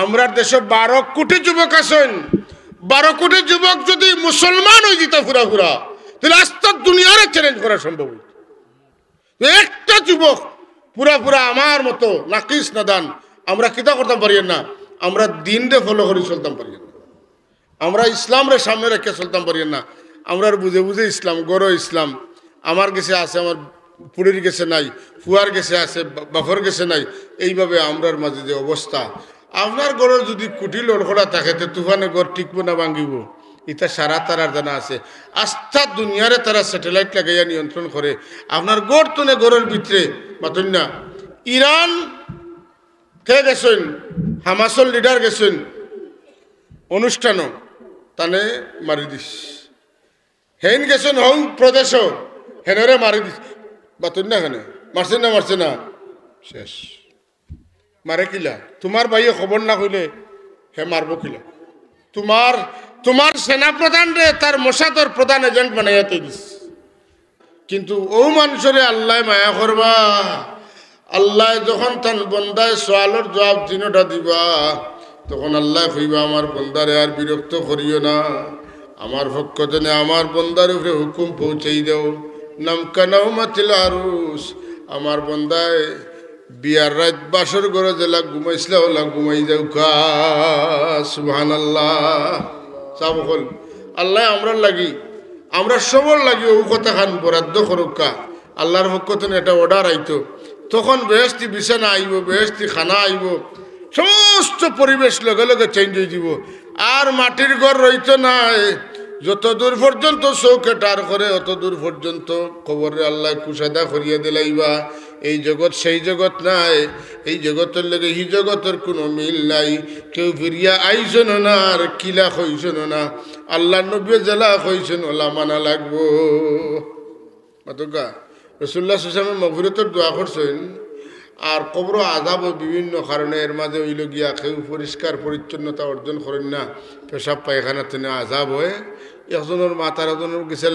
আমরা দেশে 12 কোটি যুবক আছেন 12 কোটি যুবক যদি মুসলমান হয়ে যেত পুরা পুরা তাহলে আস্তা দুনিয়ারে চ্যালেঞ্জ করা সম্ভব হইত একটা যুবক পুরা পুরা আমার মতো নাকিস নাদান আমরা কিতা করতাম পারি না আমরা দিনরে ফলো করে চলতাম পারি না আমরা ইসলামরে সামনে রেখে চলতাম পারি না আমরা বুঝে বুঝে ইসলাম গড় ইসলাম আমার কাছে আছে আমার পুরীর কাছে নাই ফুয়ার কাছে আছে বাফর কাছে নাই এইভাবে আমরার মাঝে যে অবস্থা আপনার গড়ের যদি কুটি লড়খড়া থাকে তো তুফানে গড় টিকবো না ভাঙিব এটা সারা তারার জানা আছে আস্থা দুনিয়ারে তারা স্যাটেলাইট লাগাইয়া নিয়ন্ত্রণ করে আপনার গড় তুনে গড়ের ভিতরে মাতুন না ইরান কে গেছেন হামাসল লিডার গেছেন অনুষ্ঠানও তানে মারি দিস হেন গেছেন হং প্রদেশ হেনরে মারি দিস বাতুন না হেনে মারছে না শেষ মারে কিলা তোমার ভাইয়ে খবর না কইলে হে মারবো কিলা তোমার সেনাপ্রধান রে তার মোসাদর প্রধান এজেন্ট বানাইয়াতে দিস কিন্তু ও মানুষরে আল্লাহ মায়া করবা আল্লাহ যখন তান বন্দায় সোয়ালের জবাব দিনটা দিবা তখন আল্লাহ কইবা আমার বন্দারে আর বিরক্ত করিও না আমার পক্ষ থেকে আমার বন্দার উপরে হুকুম পৌঁছাই দাও নামকানাও মাতিল আরুস আমার বন্দায় বিয়ার রাত বাসর ঘরে জেলা ঘুমাইছিল ওলা ঘুমাই যাও কা সুবহানাল্লাহ সব হল আল্লাহ আমরা লাগি আমরা সবর লাগি ও কথা খান বরাদ্দ করুকা আল্লাহর পক্ষ থেকে এটা অর্ডার আইতো তখন বেহেশতি বিছানা আইব বেহেশতি খানা আইব সমস্ত পরিবেশ লগে লগে চেঞ্জ হয়ে যাব আর মাটির ঘর রইতো না যত দূর পর্যন্ত চৌকে টার করে অত দূর পর্যন্ত খবরে আল্লাহ কুসাদা করিয়া দিলাইবা এই জগৎ সেই জগৎ নাই এই জগতের লগে হি জগতের কোনো মিল নাই কেউ ফিরিয়া আইসন না আর কিলা হইসন না আল্লাহ নবী জেলা হইসন ওলা মানা লাগবো মাতকা রসুল্লাহ সুসামে মগফিরতের দোয়া করছেন আর কবর আজাব বিভিন্ন কারণে এর মাঝে হইল গিয়া কেউ পরিষ্কার পরিচ্ছন্নতা অর্জন করেন না পেশাব পায়খানাতে আজাব হয় একজনের মাতার একজনের গেছে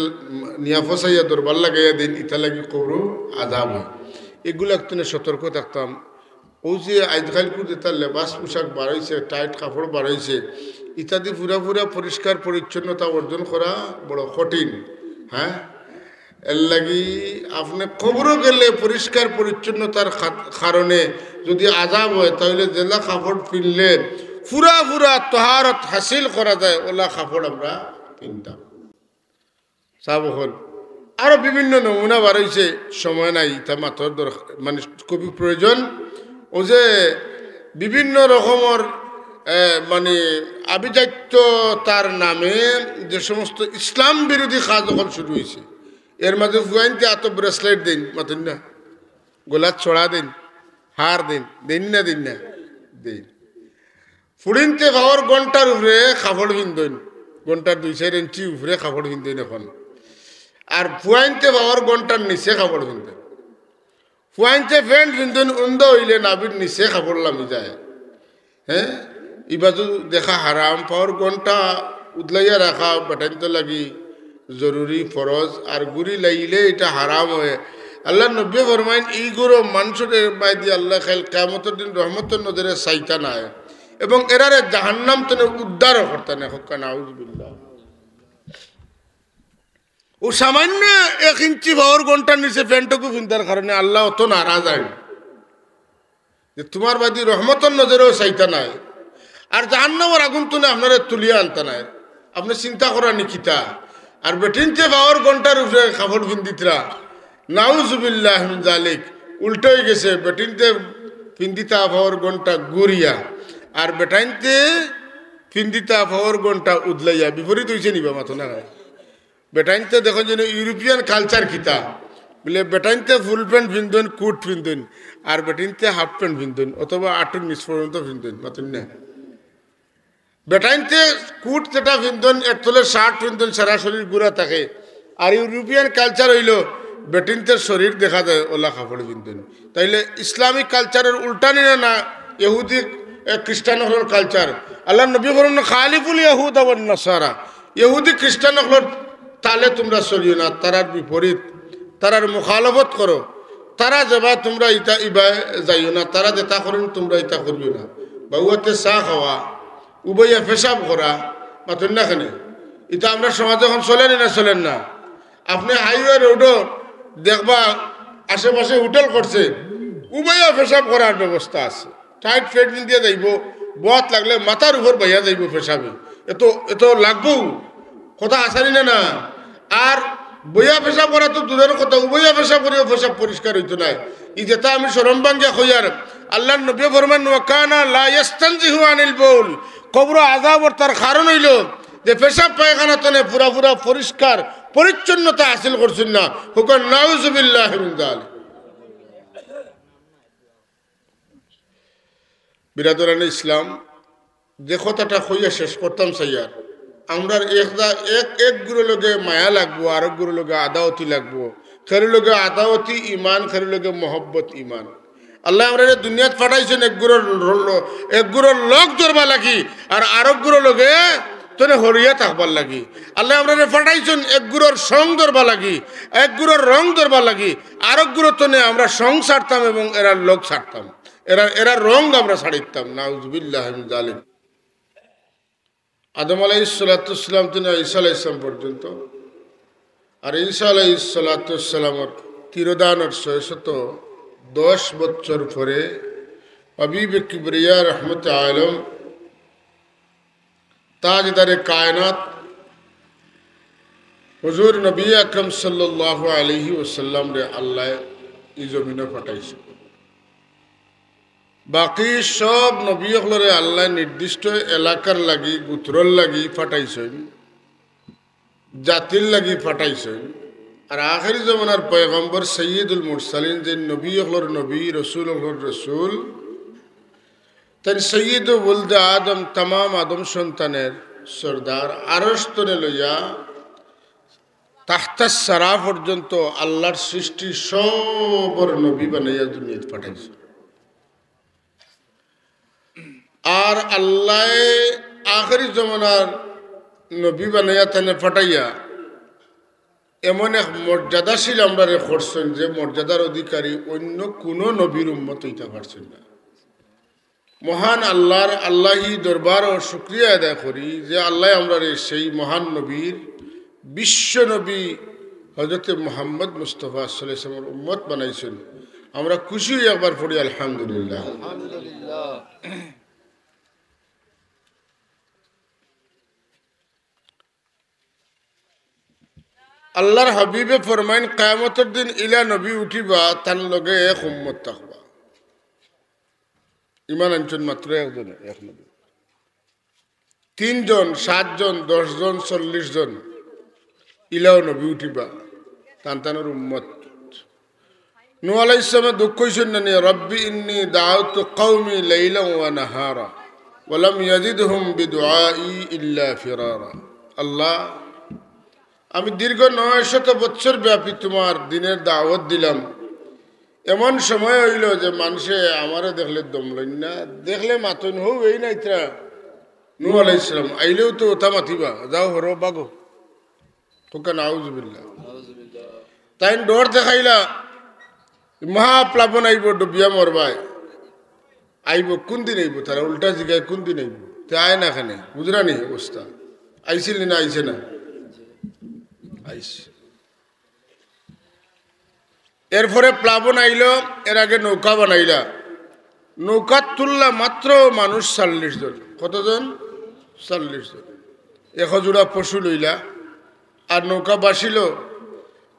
নিয়া ফসাইয়া দরবার লাগাইয়া দিন ইটা লাগি কবর আজাব হয় এগুলো একটু সতর্ক থাকতাম ও যে আজকাল যে তার লেবাস পোশাক বাড়াইছে টাইট কাপড় বাড়াইছে ইত্যাদি পুরা পরিষ্কার পরিচ্ছন্নতা অর্জন করা বড় কঠিন হ্যাঁ এর লাগি আপনি কবর গেলে পরিষ্কার পরিচ্ছন্নতার কারণে যদি আজাব হয় তাহলে জেলা কাপড় পিনলে পুরা তহারত হাসিল করা যায় ওলা কাপড় আমরা পিনতাম সাব হল আরো বিভিন্ন নমুনা বাড়াইছে সময় নাই তা মাত্র মানে খুবই প্রয়োজন ও যে বিভিন্ন রকমের মানে আভিজাত্য তার নামে যে সমস্ত ইসলাম বিরোধী কাজ যখন শুরু হয়েছে এর মাঝে ফুয়াইনতে এত ব্রেসলেট দিন মাতুন না গোলার ছড়া দিন হার দিন না দিন ফুড়িনতে ভাবর ঘন্টার উপরে কাপড় পিনতেন ঘন্টার 2-4 ইঞ্চি উপরে কাপড় পিনতেন এখন আর ফুয়াইনতে ভাবর ঘন্টার নিচে কাপড় পিনতেন ফুয়াইনতে প্যান্ট পিনতেন উন্দ হইলে নাবির নিচে কাপড় লামি যায় হ্যাঁ ইবাজু দেখা হারাম পাওয়ার ঘন্টা উদলাইয়া রাখা বেটাইতে লাগি জরুরি ফরজ আর গুড়ি লাইলে এটা হারাম হয় আল্লাহ নবী ফরমাইন এই গুরু মানুষের মাই দিয়ে আল্লাহ খাইল কিয়ামতের দিন রহমতের নজরে চাইতা নাই এবং এরারে জাহান্নাম থেকে উদ্ধার করতে না হক্কা নাউজুবিল্লাহ ও সামান্য 1 ইঞ্চি পাওয়ার ঘন্টার নিচে প্যান্টটুকু পিন্তার কারণে আল্লাহ অত নারাজ হয় যে তোমার বাদি রহমতের নজরেও চাইতা নাই আর জাহান্নামের আগুন তুলে আপনারা তুলিয়া আনতা নাই আপনি চিন্তা করা নিকিতা আর বেটিনতে পাওয়ার ঘন্টার উপরে কাপড় পিন্দিতরা নাউজুবিল্লাহ মিন জালিক উল্টো হয়ে গেছে বেটিনতে পিন্দিতা পাওয়ার ঘন্টা গুরিয়া আর বেটাইনতে পিন্দিতা পাওয়ার ঘন্টা উদলাইয়া বিপরীত হয়েছে নিবা মাথো না বেটাইনতে দেখো যেন ইউরোপিয়ান কালচার খিতা বলে বেটাইনতে ফুল প্যান্ট পিনতেন কোট পিনতেন আর বেটিনতে হাফ প্যান্ট পিনতেন অথবা আটুর নিচ পর্যন্ত পিনতেন মাতুন না বেটাইনতে কুট যেটা পিনতেন একতলে শার্ট পিনতেন সারা শরীর গুড়া থাকে আর ইউরোপিয়ান কালচার হইল বেটিনতে শরীর দেখা যায় ওলা কাপড় পিনতেন তাইলে ইসলামিক কালচারের উল্টা নিয়ে না ইহুদি খ্রিস্টান হল কালচার আল্লাহ নবী বলেন খালিফুল ইহুদ ওয়ান নাসারা ইহুদি খ্রিস্টান হল তাহলে তোমরা চলিও না তারার বিপরীত তারার মুখালফত করো তারা যাবা তোমরা ইটা ইবা যাইও না তারা যেটা করেন তোমরা ইটা করিও না বাউয়াতে চা খাওয়া উবইয়া পেশাব করা মাতুন না খানে এটা আমরা সমাজে এখন চলেন না চলেন না আপনি হাইওয়ে রোডও দেখবা আশেপাশে হোটেল করছে উবইয়া পেশাব করার ব্যবস্থা আছে টাইট ফেট দিয়ে যাইব বত লাগলে মাথার উপর বাইয়া যাইব পেশাবে এত লাগবো কথা আসানি না আর বইয়া পেশাব করা তো দূরের কথা উবইয়া পেশাব করিও পেশাব পরিষ্কার হইতো না ই যেটা আমি শরম ভাঙ্গিয়া কইয়ার আল্লাহর নবী ফরমান ওয়াকানা লা ইস্তানজিহু আনিল বাউল কবর আযাবর তার কারণ হইল যে পেশাব পায়খানা তনে পুরা পরিষ্কার পরিচ্ছন্নতা হাসিল করছেন না হুকুম নাউযুবিল্লাহি মিন যালিক বিরাদরানে ইসলাম যে কথাটা কইয়া শেষ করতাম সাইয়ার আমরা এক গুরু লগে মায়া লাগবো আরেক গুরু লগে আদাওতি লাগবো খেরু লগে আদাওতি ইমান খেরু লগে মহব্বত ইমান আল্লাহ আমরা দুনিয়াত পাঠাইছেন এক গুরুর লগ ধরবা লাগি আর আরেক গুরু লগে তোরে হরিয়া থাকবার লাগি আল্লাহ আমরা পাঠাইছেন এক গুরুর সং ধরবা লাগি এক গুরুর রং ধরবা লাগি আরেক গুরু তোনে আমরা সং ছাড়তাম এবং এরা লোক ছাড়তাম এরা রং আমরা ছাড়িতাম নাউযুবিল্লাহি মিন যালিক আদম আলাইহিস সালাম থেকে ঈসা আলাইহিস সালাম পর্যন্ত আর ঈসা আলাইহিস সালামের তিরোদানের 610 বছর পরে হাবিব কিবরিয়া রহমত আলম তাজদারে কায়নাত হুজুর নবী আকরাম সাল্লাল্লাহু আলাইহি ওয়াসাল্লাম রে আল্লাহ এই জমিনে পাঠাইছে বাকি সব নবী হলরে আল্লাহ নির্দিষ্ট এলাকার লাগি গোত্রর লাগি পাঠাইছেন জাতির লাগি পাঠাইছেন আর আখেরি জমানার পয়গম্বর সৈয়দুল মুরসালিন যে নবী হলর নবী রসুল হলর রসুল তেন সৈয়দ ওলদে আদম তামাম আদম সন্তানের সর্দার আরস্তনে লইয়া তাহতা সারা পর্যন্ত আল্লাহর সৃষ্টি সবর নবী বানাইয়া দুনিয়াতে পাঠাইছে আর আল্লাহ আখেরি জমানার নবী বানাইয়া তেনে পাঠাইয়া এমন এক মর্যাদাশীল আমরা করছেন যে মর্যাদার অধিকারী অন্য কোনো নবীর উম্মত হইতে পারছেন না মহান আল্লাহি দরবার ও শুকরিয়া আদায় করি যে আল্লাহ আমরা সেই মহান নবীর বিশ্ব নবী হযরত মুহাম্মদ মুস্তাফা সাল্লাল্লাহু আলাইহি ওয়াসাল্লামের উম্মত বানাইছেন আমরা খুশি একবার পড়ি আলহামদুলিল্লাহ আলহামদুলিল্লাহ আল্লাহর হাবিবে ফরমাইন কিয়ামতের দিন ইলা নবী উঠিবা তার লগে এক উম্মত থাকবা ইমান আনছেন মাত্র একজন এক নবী 3 জন 7 জন 10 জন 40 জন ইলাও নবী উঠিবা তানতানের উম্মত নূহ আলাইহিস সালাম দুঃখ কইছেন না রব্বি ইন্নী দাউতু কওমি লাইলান ওয়া নাহারা ওয়া লাম ইয়াজিদহুম বিদুআই ইল্লা ফিরারা আল্লাহ আমি দীর্ঘ 900 বছর ব্যাপী তোমার দিনের দাওয়াত দিলাম এমন সময় হইল যে মানুষে আমারে দেখলে দম লইন না দেখলে মাতন হও এই না ইতরা নূহ আলাইহিস সালাম আইলেও তো ওটা মাতিবা যাও হরো বাগো তোকে নাউযুবিল্লাহ তাই ডর দেখাইলা মহাপ্লাবন আইব ডুবিয়া মরবাই আইব কোন দিন আইব তারা উল্টা জিগায় কোন দিন আইব তে আয় না খানে বুঝরানি অবস্থা আইছিল না আইছে না আইছে এরপরে প্লাবন আইল এর আগে নৌকা বানাইলা নৌকা তুললা মাত্র মানুষ 40 জন কতজন 40 জন 100 জোড়া পশু লইলা আর নৌকা বাসিল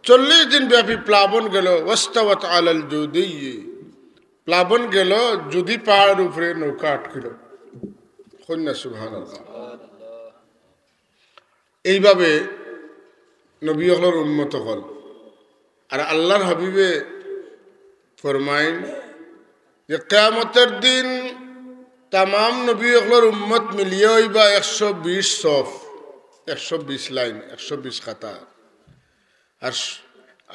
40 দিন ব্যাপী প্লাবন গেল ওয়াস্তাওয়াত আলাল জুদি প্লাবন গেল যদি পাহাড়ের উপরে নৌকা আটকিল কন্যা সুবহানাল্লাহ এইভাবে নবী হলর উম্মত হল আর আল্লাহর হাবিবে ফরমাইন যে কিয়ামতের দিন তামাম নবী হলর উম্মত মিলিয়ে হইবা 120 সফ 120 লাইন 120 খাতা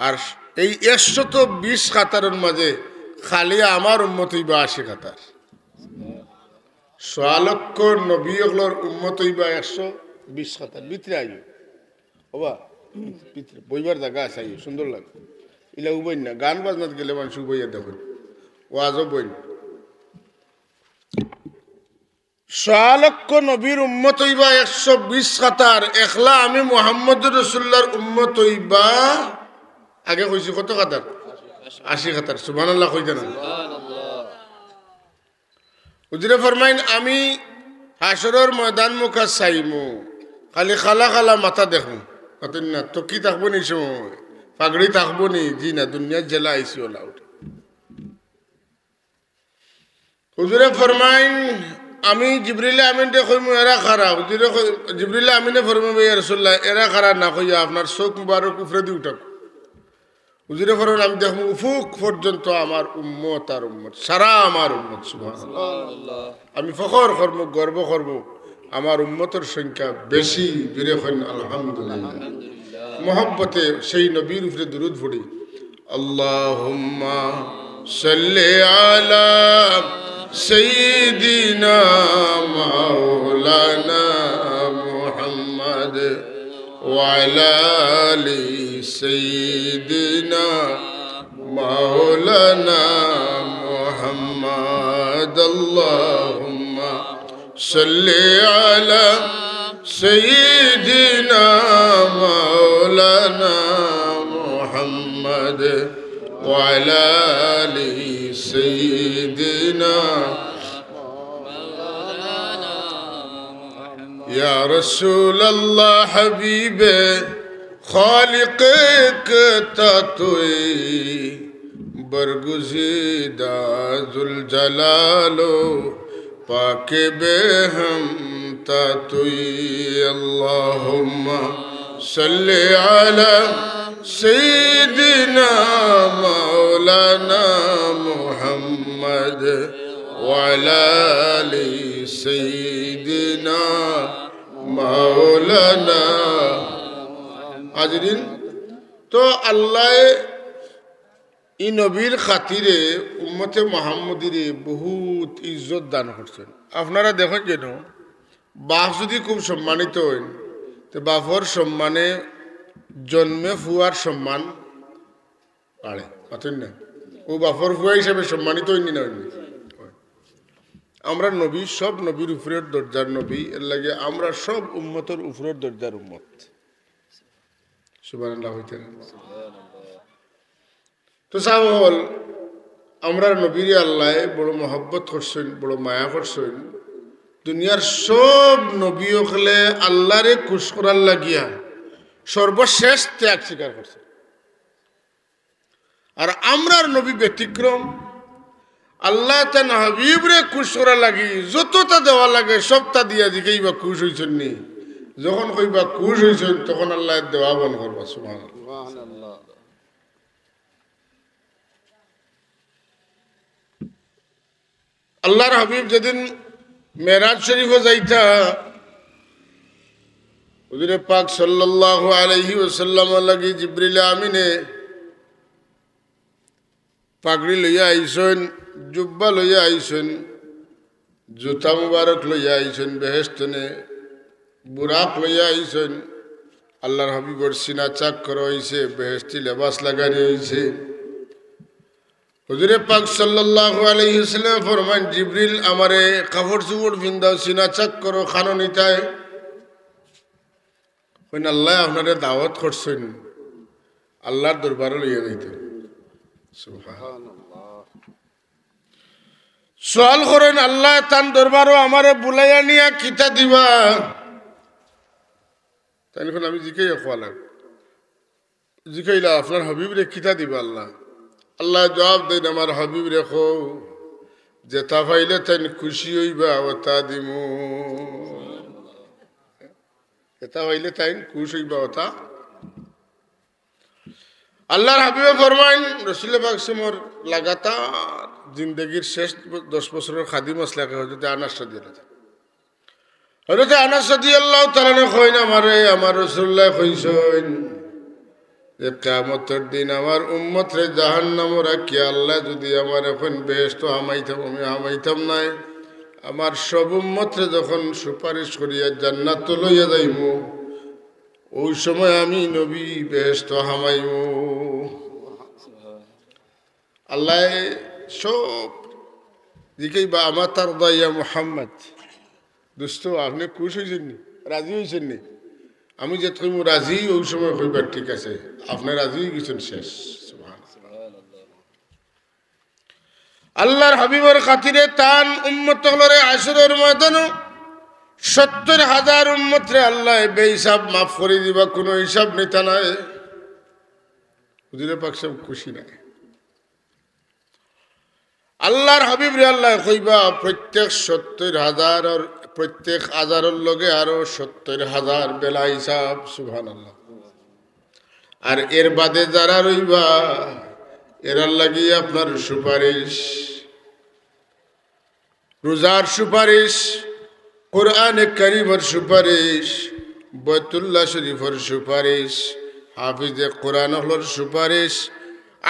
আর এই 120 খাতারের মাঝে খালি আমার উম্মত হইবা 80 খাতার 100 লক্ষ নবী হলর উম্মত হইবা 120 খাতার ভিতরে আইও বাবা বইবার জায়গা আছে সুন্দর লাগে ইলা উবইন না গান বাজনাত গেলে মানুষ উবইয়া দেখুন ওয়াজও বইন সোয়ালক্ষ নবীর উম্মত হইবা 120 খাতার, একলা আমি মুহাম্মদুর রাসূলুল্লাহর উম্মত হইবা আগে কইছি কত খাতার? 80 খাতার। সুবহানাল্লাহ কইতেন না? হুজুরে ফরমাইন আমি হাসরের ময়দান মুখা চাইমু, খালি খালা খালা মাথা দেখমু, কতন না তো কি থাকবো নি সময়, পাগড়ি থাকবো নি? জি না, দুনিয়ার জেলা আইসি ওলা উঠে। হুজুরে ফরমাইন আমি জিবরিল আমিনকে কইমু এরা খারা। হুজুরে জিবরিল আমিনে ফরমাইবে ইয়া রাসূলুল্লাহ এরা খারা না কইয়া আপনার চোখ মুবারক উপরে দি উঠাক। হুজুরে ফরমান আমি দেখমু উফুক পর্যন্ত আমার উম্মত আর উম্মত, সারা আমার উম্মত। সুবহানাল্লাহ। আমি ফখর করবো, গর্ব করবো, আমার উম্মতের সংখ্যা বেশি। জুড়ে হন আলহামদুলিল্লাহ। মোহব্বতে সেই নবীর উপরে দুরূদ পড়ি। আল্লাহুম্মা সাল্লি আলা সাইয়্যিদিনা মাওলানা মুহাম্মদ ওয়া আলা আলি সাইয়্যিদিনা মাওলানা মুহাম্মদ। আল্লাহুম্মা সাল্লি আলা সাইয়্যিদিনা মাওলানা মুহাম্মদ ওয়া আলা আলি সাইয়্যিদিনা মাওলানা মুহাম্মদ। ইয়া রাসূলুল্লাহ হাবিবে খালিক কা তুই বরগুজিদা জুল জালালো পাকে বেহম তা তুই। আল্লাহুম্মা সাল্লি আলা সাইয়্যিদিনা মাওলানা মুহাম্মদ ওয়া আলা আলি সাইয়্যিদিনা মাওলানা। হাজরিন, তো আল্লাহ ই নবীর খাতিরে উম্মতে মুহাম্মদীরে বহুত ইজ্জত দান করছেন। আপনারা দেখেন যেন বাপ যদি খুব সম্মানিত হন, তো বাপর সম্মানে জন্মে ফুয়ার সম্মান বাড়ে, পাতেন না? ও বাপর ফুয়া হিসাবে সম্মানিত হইনি না? আমরা নবী, সব নবীর উপরের দরজার নবী, এর লাগে আমরা সব উম্মতের উপরের দরজার উম্মত। সুবহানাল্লাহ হইতেন। তো সাহল আমরা নবীর আল্লাহ বড় মহব্বত করছেন, বড় মায়া করছেন। দুনিয়ার সব নবী হলে আল্লাহরে খুশ করার লাগিয়া সর্বশেষ ত্যাগ স্বীকার করছেন। আর আমরার নবী ব্যতিক্রম। আল্লাহ তান হাবিবরে খুশ করার লাগি যতটা দেওয়া লাগে সবটা দিয়া দিকেই বা খুশ হয়েছেন নি। যখন কইবা খুশ হয়েছেন তখন আল্লাহ দেওয়া বন করবা। সুবহানাল্লাহ। আল্লাহর হাবিব যেদিন মেরাজ শরীফে যাইতা, হুজুরে পাক সাল্লাল্লাহু আলাইহি ওয়াসাল্লাম লাগি জিবরিল আমিনে পাগড়ি লইয়া আইছেন, জুব্বা লইয়া আইছেন, জুতা মুবারক লইয়া আইছেন, বেহেশতনে বুরাক লইয়া আইছেন। আল্লাহর হাবিবর সিনা চাক করা হয়েছে, বেহেশতি লেবাস লাগানি হয়েছে। হুজুরে পাক সাল্লাল্লাহু আলাইহি ওয়াসাল্লাম ফরমান জিবরিল আমারে কাপড় চুপড় পিন্দাও, সিনা চাক করো, খানো নিতায়। কইন আল্লাহ আপনারে দাওয়াত করছেন, আল্লাহর দরবারে লইয়া যাইতেন। সুবহানাল্লাহ। সওয়াল করেন আল্লাহ তান দরবারও আমারে বুলাইয়া নিয়া কিতা দিবা? তাই আমি জিকাইয়া খোয়ালাম, জিকাইলা আপনার হাবিব রে কিতা দিবা আল্লাহ? আল্লাহ জবাব দেন আমার হাবিব রেখো, যেটা পাইলে তাই খুশি হইবা ওটা দিমু, যেটা পাইলে তাই খুশ হইবা ওটা। আল্লাহর হাবিবে ফরমাইন রাসূল পাক সমর লাগাতার জিন্দগির শেষ 10 বছরের খাদিম আসলাকে হযরত আনাস রাদিয়াল্লাহু, হযরত আনাস রাদিয়াল্লাহু তাআলা কইন আমারে আমার রাসূলুল্লাহ কইছেন যে কিয়ামতের দিন আমার উম্মত রে জাহান্নাম রাখিয়া আল্লাহ যদি আমার এখন বেহেশত হামাইতাম, আমি হামাইতাম নাই। আমার সব উম্মত রে যখন সুপারিশ করিয়া জান্নাত লইয়া যাইমু, ওই সময় আমি নবী বেহেশত হামাইমু। আল্লাহ সব দিকেই বা আমার তার দাইয়া মুহাম্মদ, দোস্ত আপনি খুশ হয়েছেন নি, রাজি হয়েছেন নি? আমি যে তুমি রাজি ওই সময় হইবার ঠিক আছে, আপনি রাজি হয়ে গেছেন শেষ। আল্লাহর হাবিবের খাতিরে তান উম্মত হলরে আসরের ময়দানে 70,000 উম্মত রে আল্লাহ বেহিসাব মাফ করে দিবা, কোনো হিসাব নিতা নাই। হুজুরে পাক সব খুশি নাই। আল্লাহর হাবিব রে আল্লাহ কইবা প্রত্যেক 70,000 প্রত্যেক হাজারের লগে আরো 70,000 বেলা হিসাব। সুবহানাল্লাহ। আর এর বাদে যারা রইবা এরার লাগি আপনার সুপারিশ, রোজার সুপারিশ, কোরআনে কারীমের সুপারিশ, বাইতুল্লাহ শরীফের সুপারিশ, হাফিজে কোরআন হলোর সুপারিশ,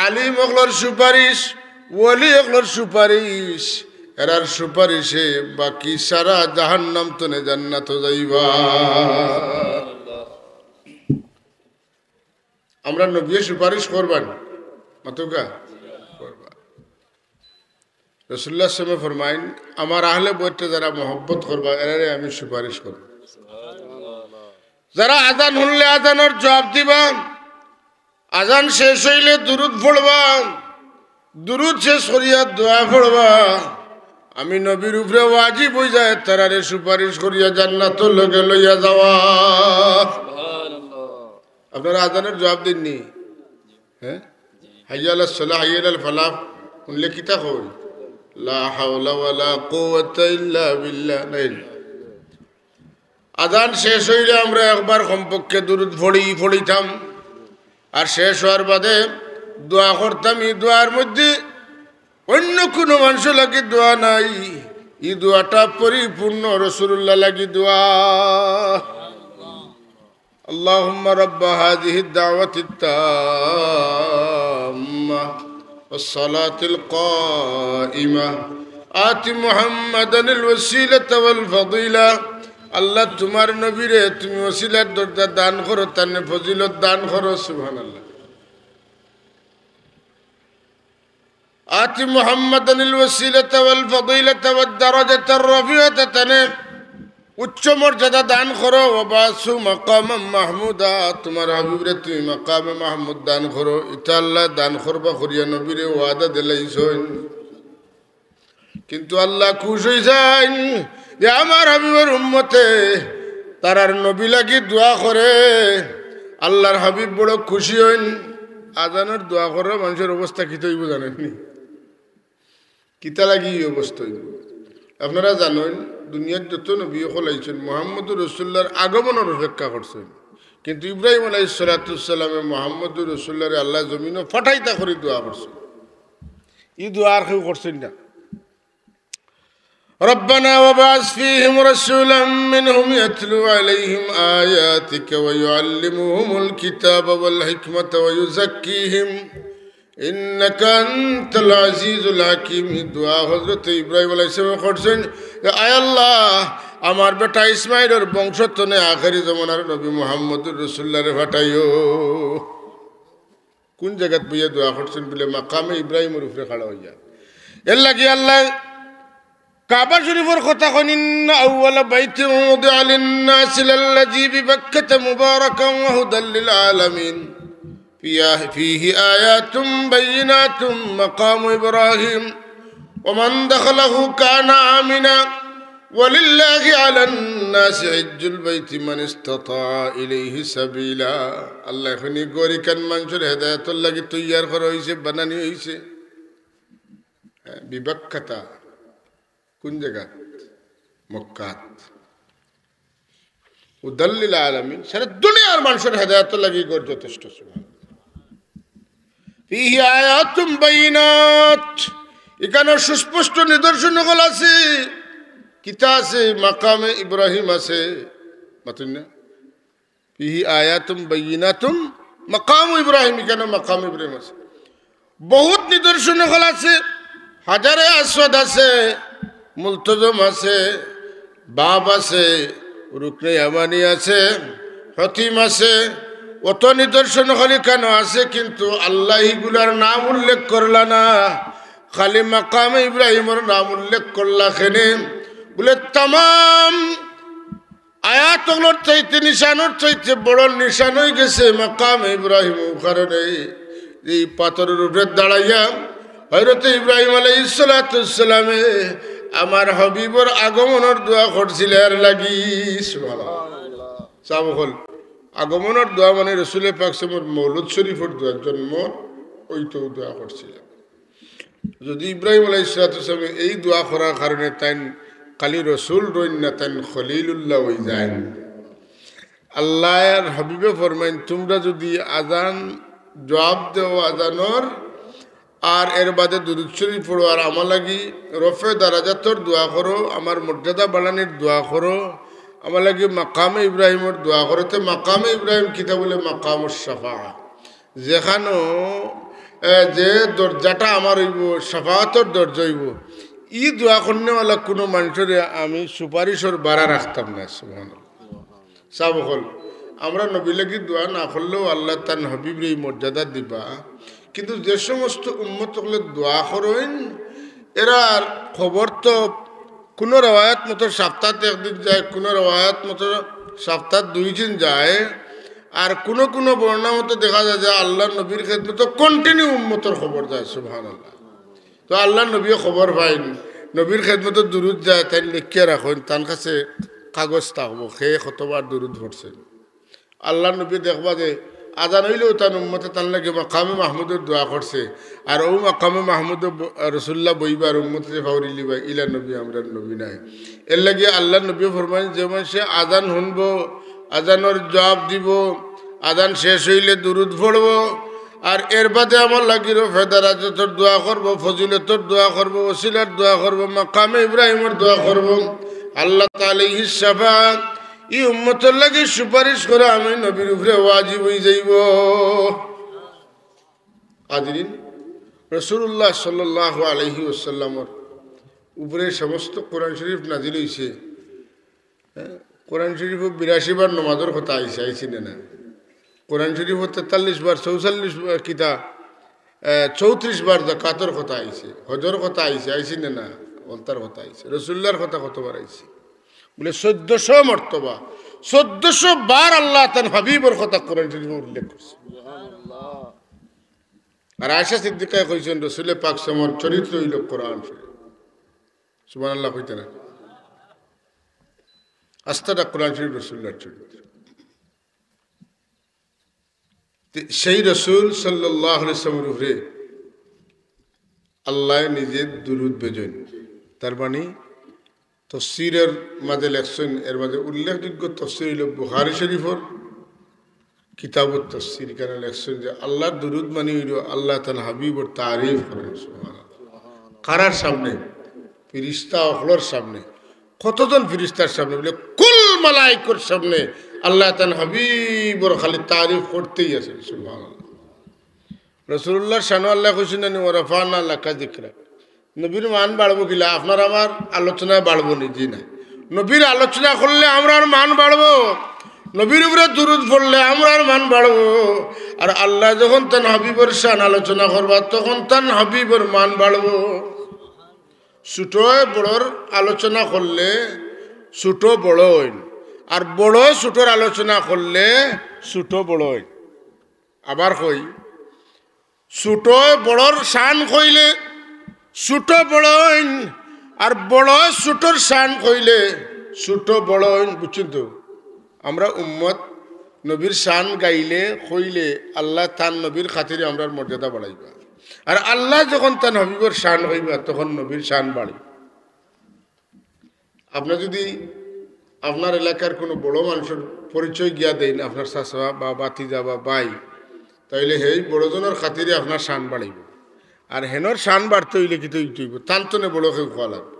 আলিম হলোর সুপারিশ, ওলি হলোর সুপারিশ। এরার সুপারিশে বাকি সারা জাহান্নাম তনে জান্নাত যাইবা। আমরা নবী সুপারিশ করবেন মাতুকা করবা। রাসূলুল্লাহ সাল্লাল্লাহু আলাইহি ওয়াসাল্লাম ফরমাইন, আমার আহলে বৈতে যারা মহব্বত করবা এরারে আমি সুপারিশ করব। যারা আজান শুনলে আজানের জবাব দিবা, আজান শেষ হইলে দুরূদ পড়বা, দুরূদ শেষ করিয়া দোয়া পড়বা। আমি নবীর উপরে ওয়াজিব হই যায় তারারে সুপারিশ করিয়া জান্নাতের লগে লইয়া যাওয়া। আপনারা আজানের জবাব দেননি? হ্যাঁ, হাইয়া আলাস সালাহ হাইয়া আলাল ফালাহ শুনলে কিতা কই? লা হাওলা ওয়ালা কুওয়াতা ইল্লা বিল্লাহ। আজান শেষ হইলে আমরা একবার কমপক্ষে দুরূদ পড়িতাম, আর শেষ হওয়ার বাদে দোয়া করতাম। এই দোয়ার মধ্যে অন্য কোনো মানুষ লাগি দোয়া নাই, এই দোয়াটা পরিপূর্ণ রাসূলুল্লাহ লাগি দোয়া। আল্লাহুম্মা রাব্বা হাযিহি দাওয়াতি তাম্মা ওয়াস-সালাতিল কাইমা আতি মুহাম্মাদানিল ওয়াসিলাতা ওয়াল ফাদিলা। আল্লাহ তোমার নবীরে তুমি ওসিলার দরজা দান করো, তার ফজিলত দান করো। সুবহানাল্লাহ। আতি মুহাম্মাদানিল ওয়াসিলাতা ওয়াল ফাদিলাতা ওয়াদ দারাজাতার রাফিআতা, তানে উচ্চ মর্যাদা দান করো। ওয়াবাসু মাকামাম মাহমুদা, তোমার হাবিবরে তুমি মাকামে মাহমুদ দান করো। এটা আল্লাহ দান করবা করিয়া নবীরে ওয়াদা দিলাইছেন। কিন্তু আল্লাহ খুশ হয়ে যায় যে আমার হাবিবের উম্মতে তারার নবী লাগি দোয়া করে। আল্লাহর হাবিব বড় খুশি হইন। আজানের দোয়া করে মানুষের অবস্থা কি তৈব জানেননি? কিতা লাগি এই অবস্থা হইব? আপনারা জানেন দুনিয়ার যত নবী হলাইছেন মুহাম্মদুর রাসূলুল্লাহর আগমনের অপেক্ষা করছেন, কিন্তু ইব্রাহিম আলাইহিস সালাতু ওয়াস সালামে মুহাম্মদুর রাসূলুল্লাহরে আল্লাহ জমিনও ফাটাইতা করে দোয়া করছেন। এই দোয়া আর কেউ করছেন না। ربنا وبعث فيهم رسولا منهم يتلو عليهم آياتك ويعلمهم الكتاب والحكمة ويزكيهم إنك أنت العزيز الحكيم। دعاء হযরত ইব্রাহিম আলাইহিস সালাম করছেন, আয় আল্লাহ আমার বেটা ইসমাইলের বংশতনে আখেরি জামানার নবী মুহাম্মদুর রাসূলুল্লাহরে ফাটাইও। কোন জায়গাত বইয়া দোয়া করছেন বলে মাকামে ইব্রাহিমের উপরে খাড়া হইয়া। এর লাগি আল্লাহ কাবা শরীফের কথা কন, ইন্না আউওয়ালা বাইতিন উযিআ লিন-নাসি লাল্লাযী বিবাক্কাতা মুবারাকান ওয়া হুদাল লিল আলামিন ফীহি আয়াতুম বাইয়িনাতুম মাকামু ইব্রাহিম ওয়া মান দাখালাহু কানা আমিনা ওয়ালিল্লাহি আলান-নাসি হিজ্জুল বাইতি মান ইসতাতা ইলাইহি সাবিলা। আল্লাহ এখনি গরিকান মানুষের হেদায়েতের লাগি তৈয়ার করা হইছে, বানানি হইছে। বিবাক্কাতা কোন জায়গা? মক্কাত। উদাল্লিল আলামিন সারা দুনিয়ার মানুষের হেদায়েতের লাগি গর যথেষ্ট। ফীহি আয়াতুম বাইয়িনাত, এখানে সুস্পষ্ট নিদর্শনগুলো আছে। কিতা আছে? মাকামে ইব্রাহিম আছে। মাতুন না ফীহি আয়াতুম বাইয়িনাতুম মাকামু ইব্রাহিম, এখানে মাকাম ইব্রাহিম আছে। বহুত নিদর্শনগুলো আছে। হাজারে আসওয়াদ আছে, মুলতজম আছে, বাব আছে, রুকনে ইয়ামানি আছে, হতিম আছে। অত নিদর্শন খালি কেন আছে, কিন্তু আল্লাহ এগুলার নাম উল্লেখ করলা না, খালি মাকামে ইব্রাহিমের নাম উল্লেখ করলা। খেনে বলে তাম আয়াত ওগুলোর চাইতে নিশানোর চাইতে বড় নিশান হয়ে গেছে মাকাম ইব্রাহিম। কারণে এই পাথরের উপরে দাঁড়াইয়া হযরত ইব্রাহিম আলাইহিস সালামে আমার হাবিবর আগমনের দোয়া করছিলেন লাগি। সুবহানাল্লাহ। সাবহল আগমনের দোয়া মানে রাসূল পাক সাল্লাল্লাহু আলাইহি মৌলুদ শরীফের দোয়া, জন্ম ওই তো দোয়া করছিলেন। যদি ইব্রাহিম আলাইহিস সালাম এই দোয়া করার কারণে তাই খালি রসুল রইন না, তাই খলিলুল্লাহ হয়ে যায়। আল্লাহর হাবিবে ফরমাইন তোমরা যদি আজান জবাব দেও আজানর আর এর বাদে দুরূদ শরীফ পড়ো আর আমার লাগি রফে দারাজাতর দোয়া করো, আমার মর্যাদা বাড়ানোর দোয়া করো, আমার লাগি মাকামে ইব্রাহিমের দোয়া করো। তো মাকামে ইব্রাহিম কিতা বলে মাকামুস শাফা, যেখানো যে দরজাটা আমার হইব শাফাআতর দরজা হইব। ই দোয়া করনেওয়ালা কোনো মানুষের আমি সুপারিশর বাড়া রাখতাম না। সুবহানাল্লাহ। সাব হল আমরা নবী লাগি দোয়া না করলেও আল্লাহ তার হাবিবের এই মর্যাদা দিবা। কিন্তু যে সমস্ত উম্মত হলে দোয়া করেন এরা খবর তো কোনো রওয়ায়াত মতো সপ্তাহে একদিন যায়, কোনো রওয়ায়াত মতো সপ্তাহ 2 দিন যায়, আর কোনো কোনো বর্ণনা মতো দেখা যায় যে আল্লাহ নবীর খেদমত কন্টিনিউ উম্মতর খবর যায়। সুবহানাল্লাহ। তো আল্লাহ নবীও খবর পাইন, নবীর খেদমত দুরুদ যায়, তাই লিখিয়া রাখেন, তার কাছে কাগজ থাকবো খেয়ে কতবার দুরুদ পড়ছেন। আল্লাহ নবী দেখবা যে আজান হইলেও তার উম্মতে তার লাগে মাকামে মাহমুদের দোয়া করছে, আর ও মাকামে মাহমুদ রসুল্লাহ বইবার উম্মতে ফাউরি লিবা ইলা নবী আমরা নবী নাই। এর লাগে আল্লাহ নবী ফরমাইন যে মানুষে আজান শুনবো, আজানোর জবাব দিব, আজান শেষ হইলে দুরুদ পড়বো, আর এর বাদে আমার লাগিল ফেদারাজতর দোয়া করবো, ফজিলতর দোয়া করবো, ওসিলার দোয়া করবো, মাকামে ইব্রাহিমের দোয়া করবো, আল্লাহ আলাইহিস শাফাআত ই উম্মতের লাগি সুপারিশ করে আমি নবীর উপরে ওয়াজিব হয়ে যাইব। হাজরিন, রাসূলুল্লাহ সাল্লাল্লাহু আলাইহি ওয়াসাল্লামের উপরে সমস্ত কোরআন শরীফ নাজিল হইছে। কোরআন শরীফ 82 বার নামাজের কথা আইছে না? কোরআন শরীফ 43 বার, 44 বার কিতা 34 বার যাকাতের কথা আইছে, হজের কথা আইছে না? ওলতার কথা আইছে। রাসূলুল্লাহর কথা কতবার আইছে? বলে 1400 মর্তবা, 1400 বার আল্লাহ তার হাবিবের কথা কোরআন শরীফে উল্লেখ করছে। আর আয়েশা সিদ্দিকা কইছেন রাসূল পাক সাল্লাল্লাহু আলাইহি চরিত্র হইল কোরআন শরীফ। সুবহানাল্লাহ কইতে না? আস্তাটা কোরআন শরীফ রাসূলুল্লাহর চরিত্র। সেই রাসূল সাল্লাল্লাহু আলাইহি ওয়াসাল্লামের উপরে আল্লাহ নিজে দুরূদ বেজেন। তার মানে তফসিরের মাঝে লেখছেন, এর মাঝে উল্লেখযোগ্য তফসির হইল বুখারী শরীফের কিতাবুত তফসির। কেন লেখছেন যে আল্লাহর দুরূদ মানে হইল আল্লাহ তাআলা হাবিবর তারিফ করেন। কারার সামনে? ফেরেশতা অখলর সামনে। কতজন ফেরেশতার সামনে? বলে কুল মালায়েকার সামনে আল্লাহ তাআলা হাবিবর খালি তারিফ করতেই আছে। সুবহানাল্লাহ। রাসূলুল্লাহ শান আল্লাহ কইছেন ওয়া রাফা'না লাকা যিকরাক। নবীর মান বাড়বো কিলা? আপনার আমার আলোচনায় বাড়বো নিজে না। নবীর আলোচনা করলে আমরার মান বাড়বো, নবীর উপরে দুরূদ পড়লে আমরার মান বাড়বো। আর আল্লাহ যখন তার হাবিবের শান আলোচনা করবা তখন তার হাবিবের মান বাড়বো। ছোট বড়র আলোচনা করলে ছোট বড় হইন, আর বড় ছোটর আলোচনা করলে ছোট বড় হইন। আবার কই, ছোট বড়র শান কইলে ছোট বড় হইন, আর বড় ছোটর শান কইলে ছোট বড় হইন। বুঝছেন তো? আমরা উম্মত নবীর শান গাইলে কইলে আল্লাহ তার নবীর খাতিরে আমরা মর্যাদা বাড়াইবা, আর আল্লাহ যখন তার হাবিবের শান হইবা তখন নবীর শান বাড়ে। আপনার যদি আপনার এলাকার কোনো বড় মানুষের পরিচয় গিয়া দেন, আপনার চাচা বা বাতিজা বা ভাই, তাইলে সেই বড়জনের খাতিরে আপনার শান বাড়াইব। আর হেনর শান বাড়তে হইলে কি তৈব তান্তনে বড় কেউ খাওয়া লাগবে।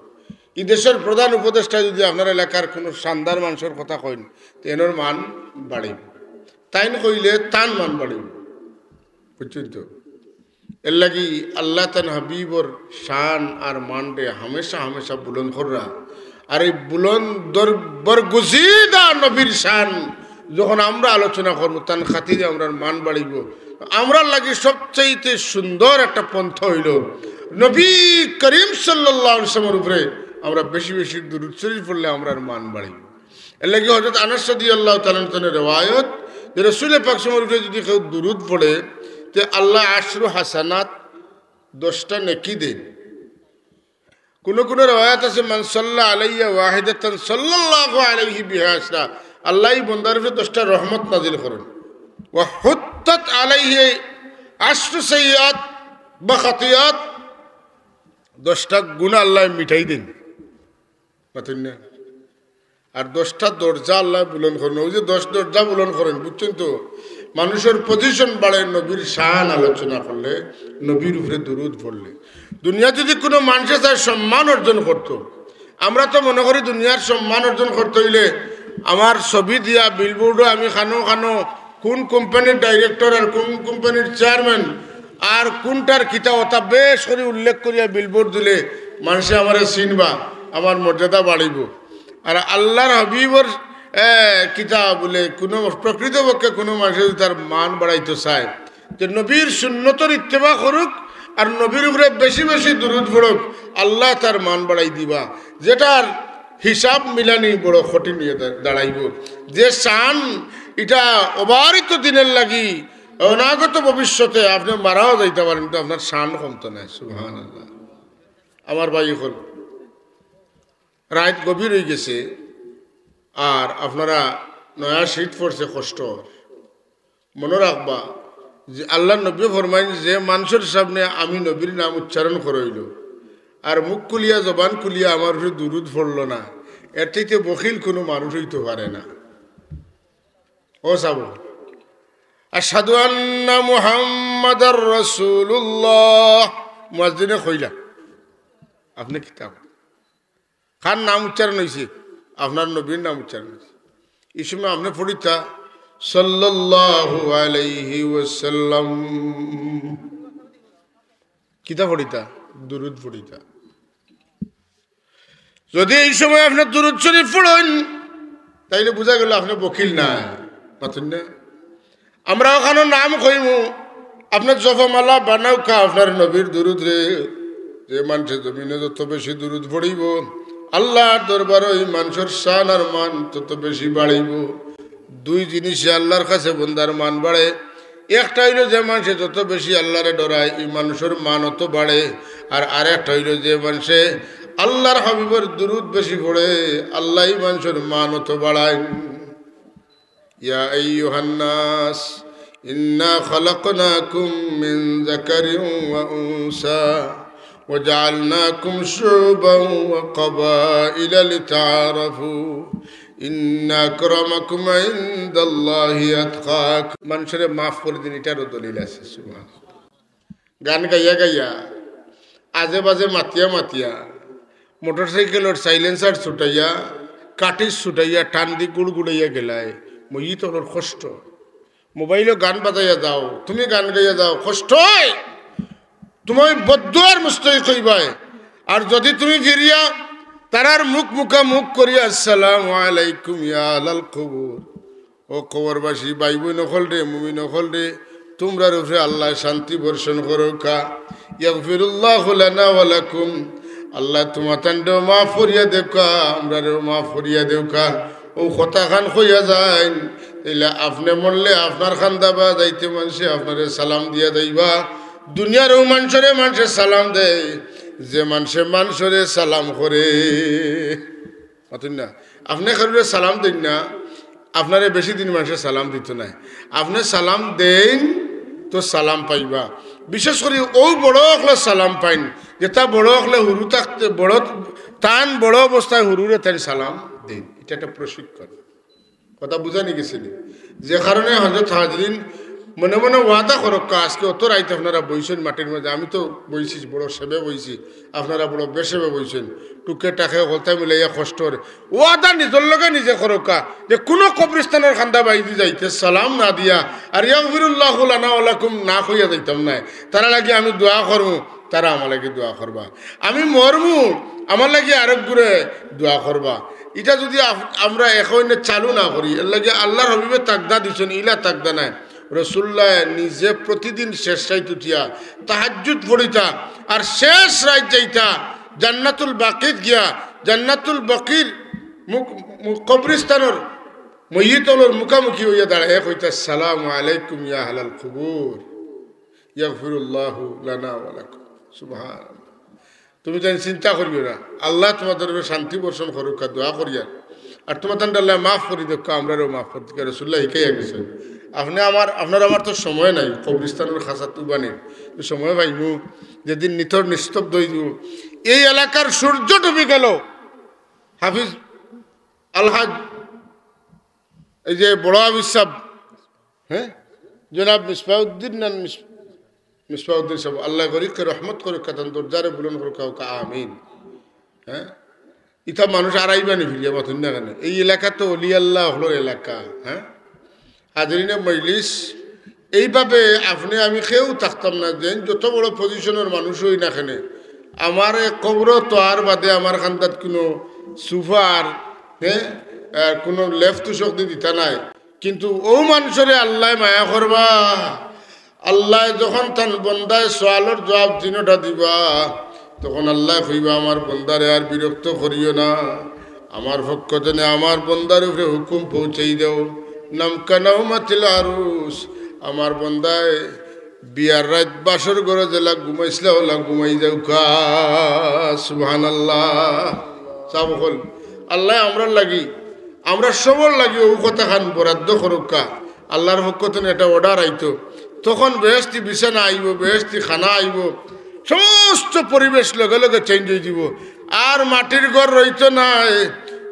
এই দেশের প্রধান উপদেষ্টা যদি আপনার এলাকার কোনো শানদার মানুষের কথা কইন, তো এনর মান বাড়িব। তাইন কইলে তান মান বাড়িব। বুঝছেন তো? এর লাগি আল্লাহ তান হাবিবর শান আর মানরে হামেশা হামেশা বুলন্দ কররা। আর এই বুলন্দ বরগুজিদা নবীর শান যখন আমরা আলোচনা করব তান খাতিরে আমরা মান বাড়িব। আমরা লাগি সবচাইতে সুন্দর একটা পন্থা হইল নবী করিম সাল্লাল্লাহু আলাইহি ওয়াসাল্লামের উপরে আমরা বেশি বেশি দুরূদ শরীফ পড়লে আমরার মান বাড়িব। এর লাগি হযরত আনাস রাদিয়াল্লাহু তাআলা আনহু রিওয়ায়াত যে রাসূল পাক সাল্লাল্লাহু আলাইহি ওয়াসাল্লাম যদি কেউ দুরূদ পড়ে তে আল্লাহ আশরু হাসানাত 10টা নেকি দেন। কোন কোন রিওয়ায়াত আছে মান সাল্লা আলাইয়া ওয়াহিদাতান সাল্লাল্লাহু আলাইহি বিহা আশরা, আল্লাহ এই বান্দার উপরে 10টা রহমত নাজিল করেন। ওয়া হুত্তাত আলাইহি আশরু সাইয়্যাত বা খাতিয়াত, 10টা গুনাহ আল্লাহ মিটাই দেন পাতেন না। আর 10টা দরজা আল্লাহ বুলন্দ করেন। ওই যে 10 দরজা বুলন্দ করেন বুঝছেন তো, মানুষের পজিশন বাড়ে নবীর শান আলোচনা করলে, নবীর উপরে দুরূদ পড়লে। দুনিয়া যদি কোনো মানুষের তার সম্মান অর্জন করত, আমরা তো মনে করি দুনিয়ার সম্মান অর্জন করতে হইলে আমার ছবি দিয়া বিলবোর্ডও আমি খানো খানো কোন কোম্পানির ডাইরেক্টর আর কোন কোম্পানির চেয়ারম্যান আর কোনটার কিতা ওটা বেশ করে উল্লেখ করিয়া বিলবোর্ড দিলে মানুষে আমার চিনবা, আমার মর্যাদা বাড়িব। আর আল্লাহর হাবিবর কিতা বলে কোনো প্রকৃতপক্ষে কোনো মানুষ তার মান বাড়াইতে চায় যে নবীর সুন্নতর ইত্তেবা করুক আর নবীর উপরে বেশি বেশি দুরূদ পড়ুক, আল্লাহ তার মান বাড়াই দিবা, যেটার হিসাব মিলানি বড় কঠিন নিয়ে দাঁড়াইব। যে শান এটা অবারিত দিনের লাগি অনাগত ভবিষ্যতে আপনি মারাও যাইতে পারেন, কিন্তু আপনার শান কমতো না। সুবহানাল্লাহ। আমার ভাই হল রাত গভীর হয়ে গেছে আর আপনারা নয়া শীত পড়ছে কষ্ট, মনে রাখবা যে আল্লাহ নবী ফরমাইন যে মানুষের সামনে আমি নবীর নাম উচ্চারণ করইল আর মুখ খুলিয়া জবান খুলিয়া আমার উপরে দুরূদ পড়ল না, এর থেকে বখিল কোনো মানুষ হইতে পারে না। ও সাবু আশহাদু আন্না মুহাম্মাদার রাসূলুল্লাহ মুয়াজ্জিনে কইলা আপনি কিতাব খান নাম উচ্চারণ হয়েছে, আপনার নবীর নাম উচ্চারণ হয়েছে, এই সময় আপনি পড়িতা সাল্লাল্লাহু আলাইহি ওয়াসাল্লাম, কিতা পড়িতা? দুরূদ পড়িতা। যদি এই সময় আপনি দুরূদ শরীফ পড়েন তাইলে বোঝা গেল আপনি বকিল না, পাচ্ছেন না? আমরা ওখানে নাম কইমু আপনার জফামালা বানাও কা আপনার নবীর দুরূদ রে, যে মানুষের জমিনে যত বেশি দুরূদ পড়িব আল্লাহর দরবার ওই মানুষের শান আর মান তত বেশি বাড়িব। দুই জিনিসে আল্লাহর কাছে বন্দার মান বাড়ে, একটা হইল যে মানুষে যত বেশি আল্লাহরে ডরায় এই মানুষের মান অত বাড়ে, আর আরেকটা হইল যে মানুষে আল্লাহর হাবিবের দুরূদ বেশি পড়ে আল্লাহ মানুষের মান অত বাড়ায়। ইয়া আইয়ুহান নাস ইন্না খালাকনাকুম মিন যাকারিন ওয়া উনসা وجعلناكم شعوبا وقبائل لتعارفوا إن أكرمكم عند الله أتقاكم। মানুষের মাফ করে দিন, এটারও দলিল আছে। সুবহানাল্লাহ। গান গাইয়া গাইয়া আজে বাজে মাতিয়া মাতিয়া মোটরসাইকেলের সাইলেন্সার ছুটাইয়া কাঠিস ছুটাইয়া টান দি গুড় গুড়াইয়া গেলায় মই তোর কষ্ট। মোবাইলে গান বাজাইয়া যাও, তুমি গান গাইয়া যাও, কষ্ট হয় তুমি বদ্দুয়ার মুস্তই কইবাই। আর যদি তুমি ফিরিয়া তারার মুখ মুখামুখ করিয়া আসসালামু আলাইকুম ইয়া আলাল কবর, ও কবরবাসী ভাই বোন নকল রে মুমিন নকল রে, তোমরার উপরে আল্লাহ শান্তি বর্ষণ করুকা, ইয়াগফিরুল্লাহু লানা ওয়া লাকুম, আল্লাহ তোমাতান্ডেও মাফ করিয়া দেউকা আমরারেও মাফ করিয়া দেউকা। ও কথা খান কইয়া যায় তাইলে আপনি মরলে আপনার খান দাবা যাইতে মানুষে আপনারে সালাম দিয়া যাইবা। দুনিয়ার ও মানুষরে মানুষে সালাম দেয় যে মানুষে মানুষরে সালাম করে, না আপনি কারোর সালাম দেন না, আপনারে বেশি দিন মানুষে সালাম দিত না, আপনি সালাম দেন তো সালাম পাইবা। বিশেষ করে ও বড় হলে সালাম পাইন যেটা বড় হলে হুরু থাকতে বড় টান বড় অবস্থায় হুরুরে তাই সালাম দেন, এটা একটা প্রশিক্ষণ। কথা বুঝানি গেছিল যে কারণে হযরত হাজরিন মনে মনে ওয়াদা করক্কা আজকে অত রাইতে আপনারা বইছেন মাটির মধ্যে, আমি তো বইছি বড় সেবে বইছি, আপনারা বড় বেসেবে বইছেন, টুকে টাকে হলতা মিলাইয়া কষ্টর ওয়াদা নিজের লগে নিজে করক্কা যে কোনো কবরস্থানের খান্দা বাইদি যাইতে সালাম না দিয়া আর ইয়াগফিরুল্লাহু লানা ওয়া লাকুম না কইয়া যাইতাম না। তারা লাগে আমি দোয়া করবো, তারা আমার লাগে দোয়া করবা, আমি মরমু আমার লাগে আরেক গুরে দোয়া করবা। এটা যদি আমরা এখন চালু না করি, এর লাগে আল্লাহর হাবিবে তাকদা দিছেন, ইলা তাকদা নাই। রসুল্লাহ নিজে প্রতিদিন শেষ রাইত উঠিয়া তাহাজ্জুদ পড়িতা আর শেষ রাইত যাইতা জান্নাতুল বাকির গিয়া জান্নাতুল বাকির কবরিস্তানের মইয়িতলর মুখামুখি হইয়া দাঁড়ায় কইতা আসসালামু আলাইকুম ইয়া আহলাল কুবুর ইয়াগফিরুল্লাহু লানা ওয়া লাকুম সুবহানাল্লাহ। তুমি তাই চিন্তা করিও না, আল্লাহ তোমাদের শান্তি বর্ষণ করুক, দোয়া করিয়া আর তোমাদের আল্লাহ মাফ করি দেখ, আমরাও মাফ করতে রাসূলুল্লাহ শিখাইয়া গেছেন। আপনার আমার তো সময় নাই কবরিস্তানের খাসা তুবানির সময় পাইমু যেদিন নিথর নিস্তব্ধ হইব। এই এলাকার সূর্য ডুবে গেল, হাফিজ আলহাজ এই যে বড় হাফিজ সাহেব, হ্যাঁ জনাব মিসবাউদ্দিন মিসবাউদ্দিন সাহেব, আল্লাহ গরিবকে রহমত করুক, কাতান দরজারে বুলন করুক, কাউকে আমিন। হ্যাঁ ইথা মানুষ আড়াইবানি ফিরিয়া মতন না কেন, এই এলাকা তো অলি আল্লাহ হলোর এলাকা। হ্যাঁ হাজরিনে মজলিস, এইভাবে আপনি আমি কেউ থাকতাম না যে যত বড় পজিশনের মানুষ হই না কেন, আমার কবর তো আর বাদে আমার খান্দাত কোনো সুফার হ্যাঁ কোনো লেফট তুষক দিতা নাই, কিন্তু ও মানুষরে আল্লাহ মায়া করবা, আল্লাহ যখন তান বন্দায় সোয়ালর জবাব তিনটা দিবা, তখন আল্লাহ কইবা আমার বন্দারে আর বিরক্ত করিও না, আমার পক্ষ থেকে আমার বন্দার উপরে হুকুম পৌঁছেই দেও, নামকানাও মাতিল আরুস, আমার বন্দায় বিয়ার রাত বাসর ঘরে জেলা ঘুমাইছিল ওলা ঘুমাই যাও কা সুবহানাল্লাহ। সব হল আল্লাহ আমরা লাগি, আমরা সবর লাগি ও কথা খান বরাদ্দ করুকা, আল্লাহর পক্ষ থেকে এটা অর্ডার আইতো, তখন বেহেশতি বিছানা আইব, বেহেশতি খানা আইব, সমস্ত পরিবেশ লগে লগে চেঞ্জ হয়ে যাব। আর মাটির ঘর রইতো নাই,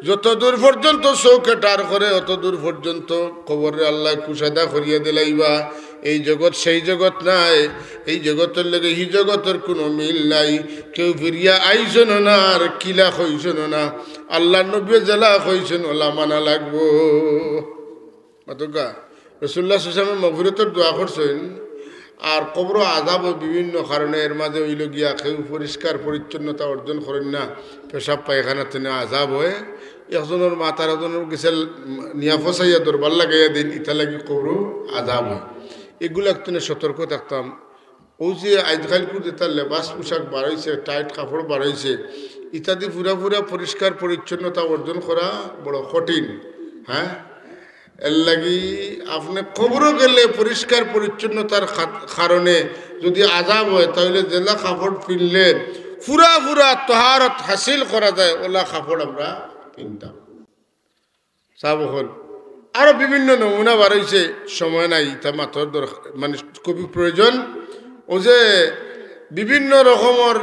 যত দূর পর্যন্ত চৌকে টার করে অত দূর পর্যন্ত কবরে আল্লাহ কুসাদা করিয়া দিলাইবা। এই জগৎ সেই জগৎ নাই, এই জগতের লেগে হি জগতের কোনো মিল নাই, কেউ ফিরিয়া আইসন না আর কিলা কইসন না, আল্লাহ নবী জেলা কইসন ওলা মানা লাগবো। মাতকা রাসূলুল্লাহ সাল্লাল্লাহু আলাইহি ওয়াসাল্লাম মাগফিরাতের দোয়া করছেন। আর কবর আযাব বিভিন্ন কারণে, এর মাঝে হইল গিয়া কেউ পরিষ্কার পরিচ্ছন্নতা অর্জন করেন না, পেশাব পায়খানাতে আযাব হয়, একজনের মাথার একজনের গেছে নিয়া ফসাইয়া দরবার লাগাইয়া দিন, ইটা লাগি কবর আযাব হয়। এগুলো একজনে সতর্ক থাকতাম। ও যে আজকালকুর যেটা লেবাস পোশাক বাড়াইছে, টাইট কাপড় বাড়াইছে, ইত্যাদি পুরা পরিষ্কার পরিচ্ছন্নতা অর্জন করা বড় কঠিন। হ্যাঁ এর লাগি আপনি কবরও গেলে পরিষ্কার পরিচ্ছন্নতার কারণে যদি আযাব হয়, তাহলে জেলা কাপড় পিনলে পুরা তহারত হাসিল করা যায়, ওলা কাপড় আমরা কিনতাম। সাব হল আরো বিভিন্ন নমুনা বাড়াইছে, সময় নাই তা মাত্র মানে খুবই প্রয়োজন। ও যে বিভিন্ন রকমের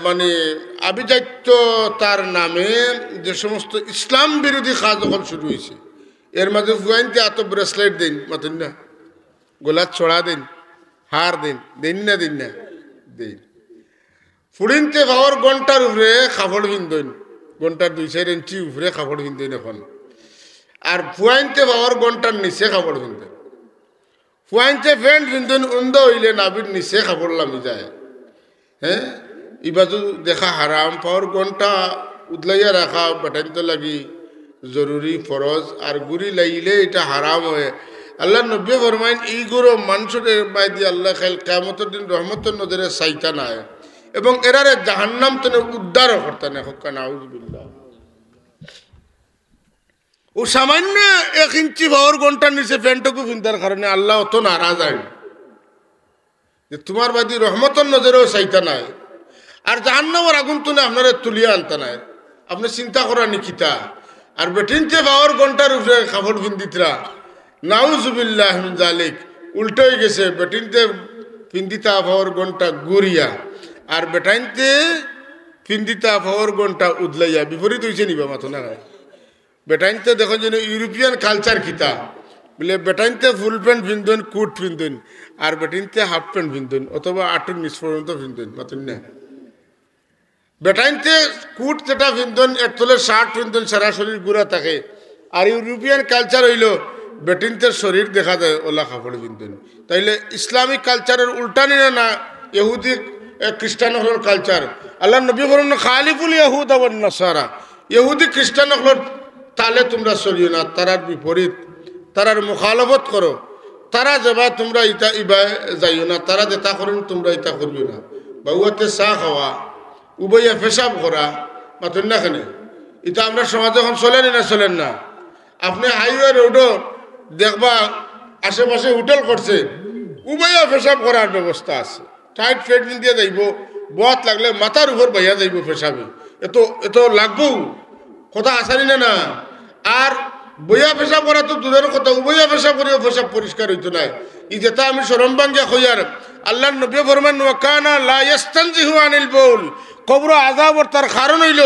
মানে আভিজাত্য তার নামে যে সমস্ত ইসলাম বিরোধী কাজ যখন শুরু হয়েছে, এর মাঝে ফুয়াইনতে এত ব্রেসলেট দিন মাতুন না, গোলাত ছড়া দিন, হার দিন না দিন ফুড়িনতে ভাবর ঘন্টার উপরে কাপড় পিনতেন, ঘন্টার 2-4 ইঞ্চি উপরে কাপড় পিনতেন এখন। আর ফুয়াইনতে ভাবর ঘন্টার নিচে কাপড় পিনতেন, ফুয়াইনতে প্যান্ট পিনতেন, উন্দ হইলে নাবির নিচে কাপড় লামি যায়। হ্যাঁ ইবাজু দেখা হারাম, পাওয়ার ঘন্টা উদলাইয়া রাখা বাটাইতে লাগি জরুরি ফরজ, আর গুড়ি লাইলে এটা হারাম হয়। আল্লাহ নবী ফরমাইন এইগুলো মানুষের মাই দিয়ে আল্লাহ খাইল কিয়ামতের দিন রহমতের নজরে চাইতা নাই, এবং এরারে জাহান্নাম থেকে উদ্ধারও করতে না হোক। নাউজুবিল্লাহ। ও সামান্য 1 ইঞ্চি পাওয়ার ঘন্টার নিচে প্যান্টকু পিন্তার কারণে আল্লাহ অত নারাজ হয় যে তোমার বাদী রহমতের নজরেও চাইতা নাই, আর জাহান্নামের আগুন তুলে আপনারা তুলিয়া আনতা নাই। আপনি চিন্তা করা নিকিতা। আর বেটিনতে পাওয়ার ঘন্টার উপরে কাপড় পিন্দিতরা, নাউজুবিল্লাহ মিন যালিক, উল্টো হয়ে গেছে। বেটিনতে পিন্দিতা পাওয়ার ঘন্টা গুরিয়া, আর বেটাইনতে পিন্দিতা পাওয়ার ঘন্টা উদলাইয়া, বিপরীত হয়েছে নিবা মাথো না। বেটাইনতে দেখো যেন ইউরোপিয়ান কালচার খিতা বলে, বেটাইনতে ফুল প্যান্ট পিনতেন, কোট পিনতেন, আর বেটিনতে হাফ প্যান্ট পিনতেন অথবা আঁটুর নিচ পর্যন্ত পিনতেন মাতুন না। বেটাইনতে কুট যেটা পিনতেন, এর তলে শার্ট পিনতেন, সারা শরীর গুড়া থাকে। আর ইউরোপিয়ান কালচার হইল বেটিনতে শরীর দেখা যায়, ওলা কাপড় পিনতেন। তাইলে ইসলামিক কালচারের উল্টানি না ইহুদি খ্রিস্টান হলোর কালচার। আল্লাহ নবী বলেন খালিফুল ইয়াহুদ ওয়ান নাসারা, ইহুদি খ্রিস্টান হলোর তালে তোমরা চলিও না, তারার বিপরীত, তারার মুখালফত করো। তারা যাবা তোমরা ইটা ইবা যাইও না, তারা যেটা করেন তোমরা ইটা করিও না। বাউয়াতে চা খাওয়া, উবইয়া পেশাব করা মাতুন না খানে, এটা আমরা সমাজে এখন চলেন না চলেন না আপনি হাইওয়ে রোডও দেখবা আশেপাশে হোটেল করছে উভয় পেশাব করার ব্যবস্থা আছে টাইট ফেডিং দিয়ে যাইব বত লাগলে মাথার উপর বাইয়া যাইব পেশাবে এত এত লাগবো কথা আসানি না আর বইয়া পেশাব করা তো দূরের কথা উভয়া পেশাব করিও পেশাব পরিষ্কার হইতো না ই যেটা আমি শরম ভাঙ্গিয়া কইয়ার আল্লাহ নবী ফরমান ওয়াকানা লা ইস্তানজিহু আনিল বাউল কবর আযাবর তার কারণ হইল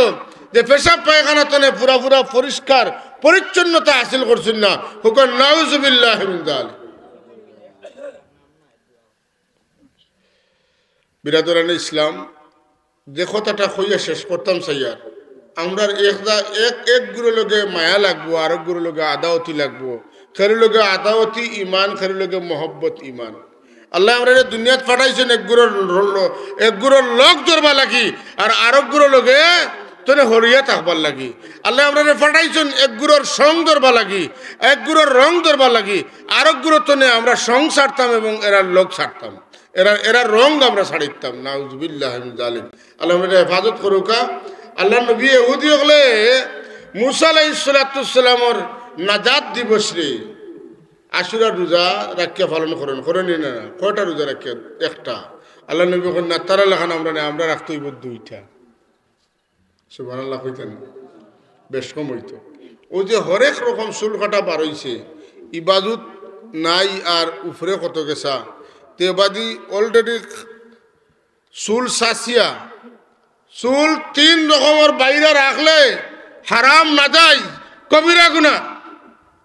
যে পেশাব পায়খানা তনে পুরা পুরা পরিষ্কার পরিচ্ছন্নতা হাসিল করছেন না হুকুম নাউযুবিল্লাহি মিন যালিক বিরাদরানে ইসলাম যে কথাটা কইয়া শেষ করতাম সাইয়ার আমরা এক গুরু লগে মায়া লাগবো আরেক গুরু লগে আদাওতি লাগবো খেরু লগে আদাওতি ইমান খেরু লগে মহব্বত ইমান আল্লাহ আমরা দুনিয়াত পাঠাইছেন এক গুরুর লোক ধরবা লাগি আর আরেক গুরু লগে তোরে হরিয়া থাকবার লাগি আল্লাহ আমরা পাঠাইছেন এক গুরুর সং ধরবা লাগি এক গুরুর রং ধরবা লাগি আরেক গুরু তোনে আমরা সং ছাড়তাম এবং এরা লোক ছাড়তাম এরা রং আমরা ছাড়িতাম নাউযুবিল্লাহি মিন যালিক আল্লাহ আমরা হেফাজত করুকা আল্লাহ নবী ইহুদি হলে মুসা আলাইহিস সালামের নাজাত দিবস রে আশুরা রোজা রাখিয়া পালন করেন না কয়টা রোজা রাখিয়া একটা আল্লাহ নবী কইন না তারা লেখান আমরা রাখতে হইব দুইটা সুবহানাল্লাহ কইতেন বেশ কম হইতো ও যে হরেক রকম চুল কাটা বার হইছে ইবাদত নাই আর উপরে কত গেছা তেবাদি অলরেডি চুল সাসিয়া চুল তিন রকমের বাইরে রাখলে হারাম না যায় কবিরা গুনাহ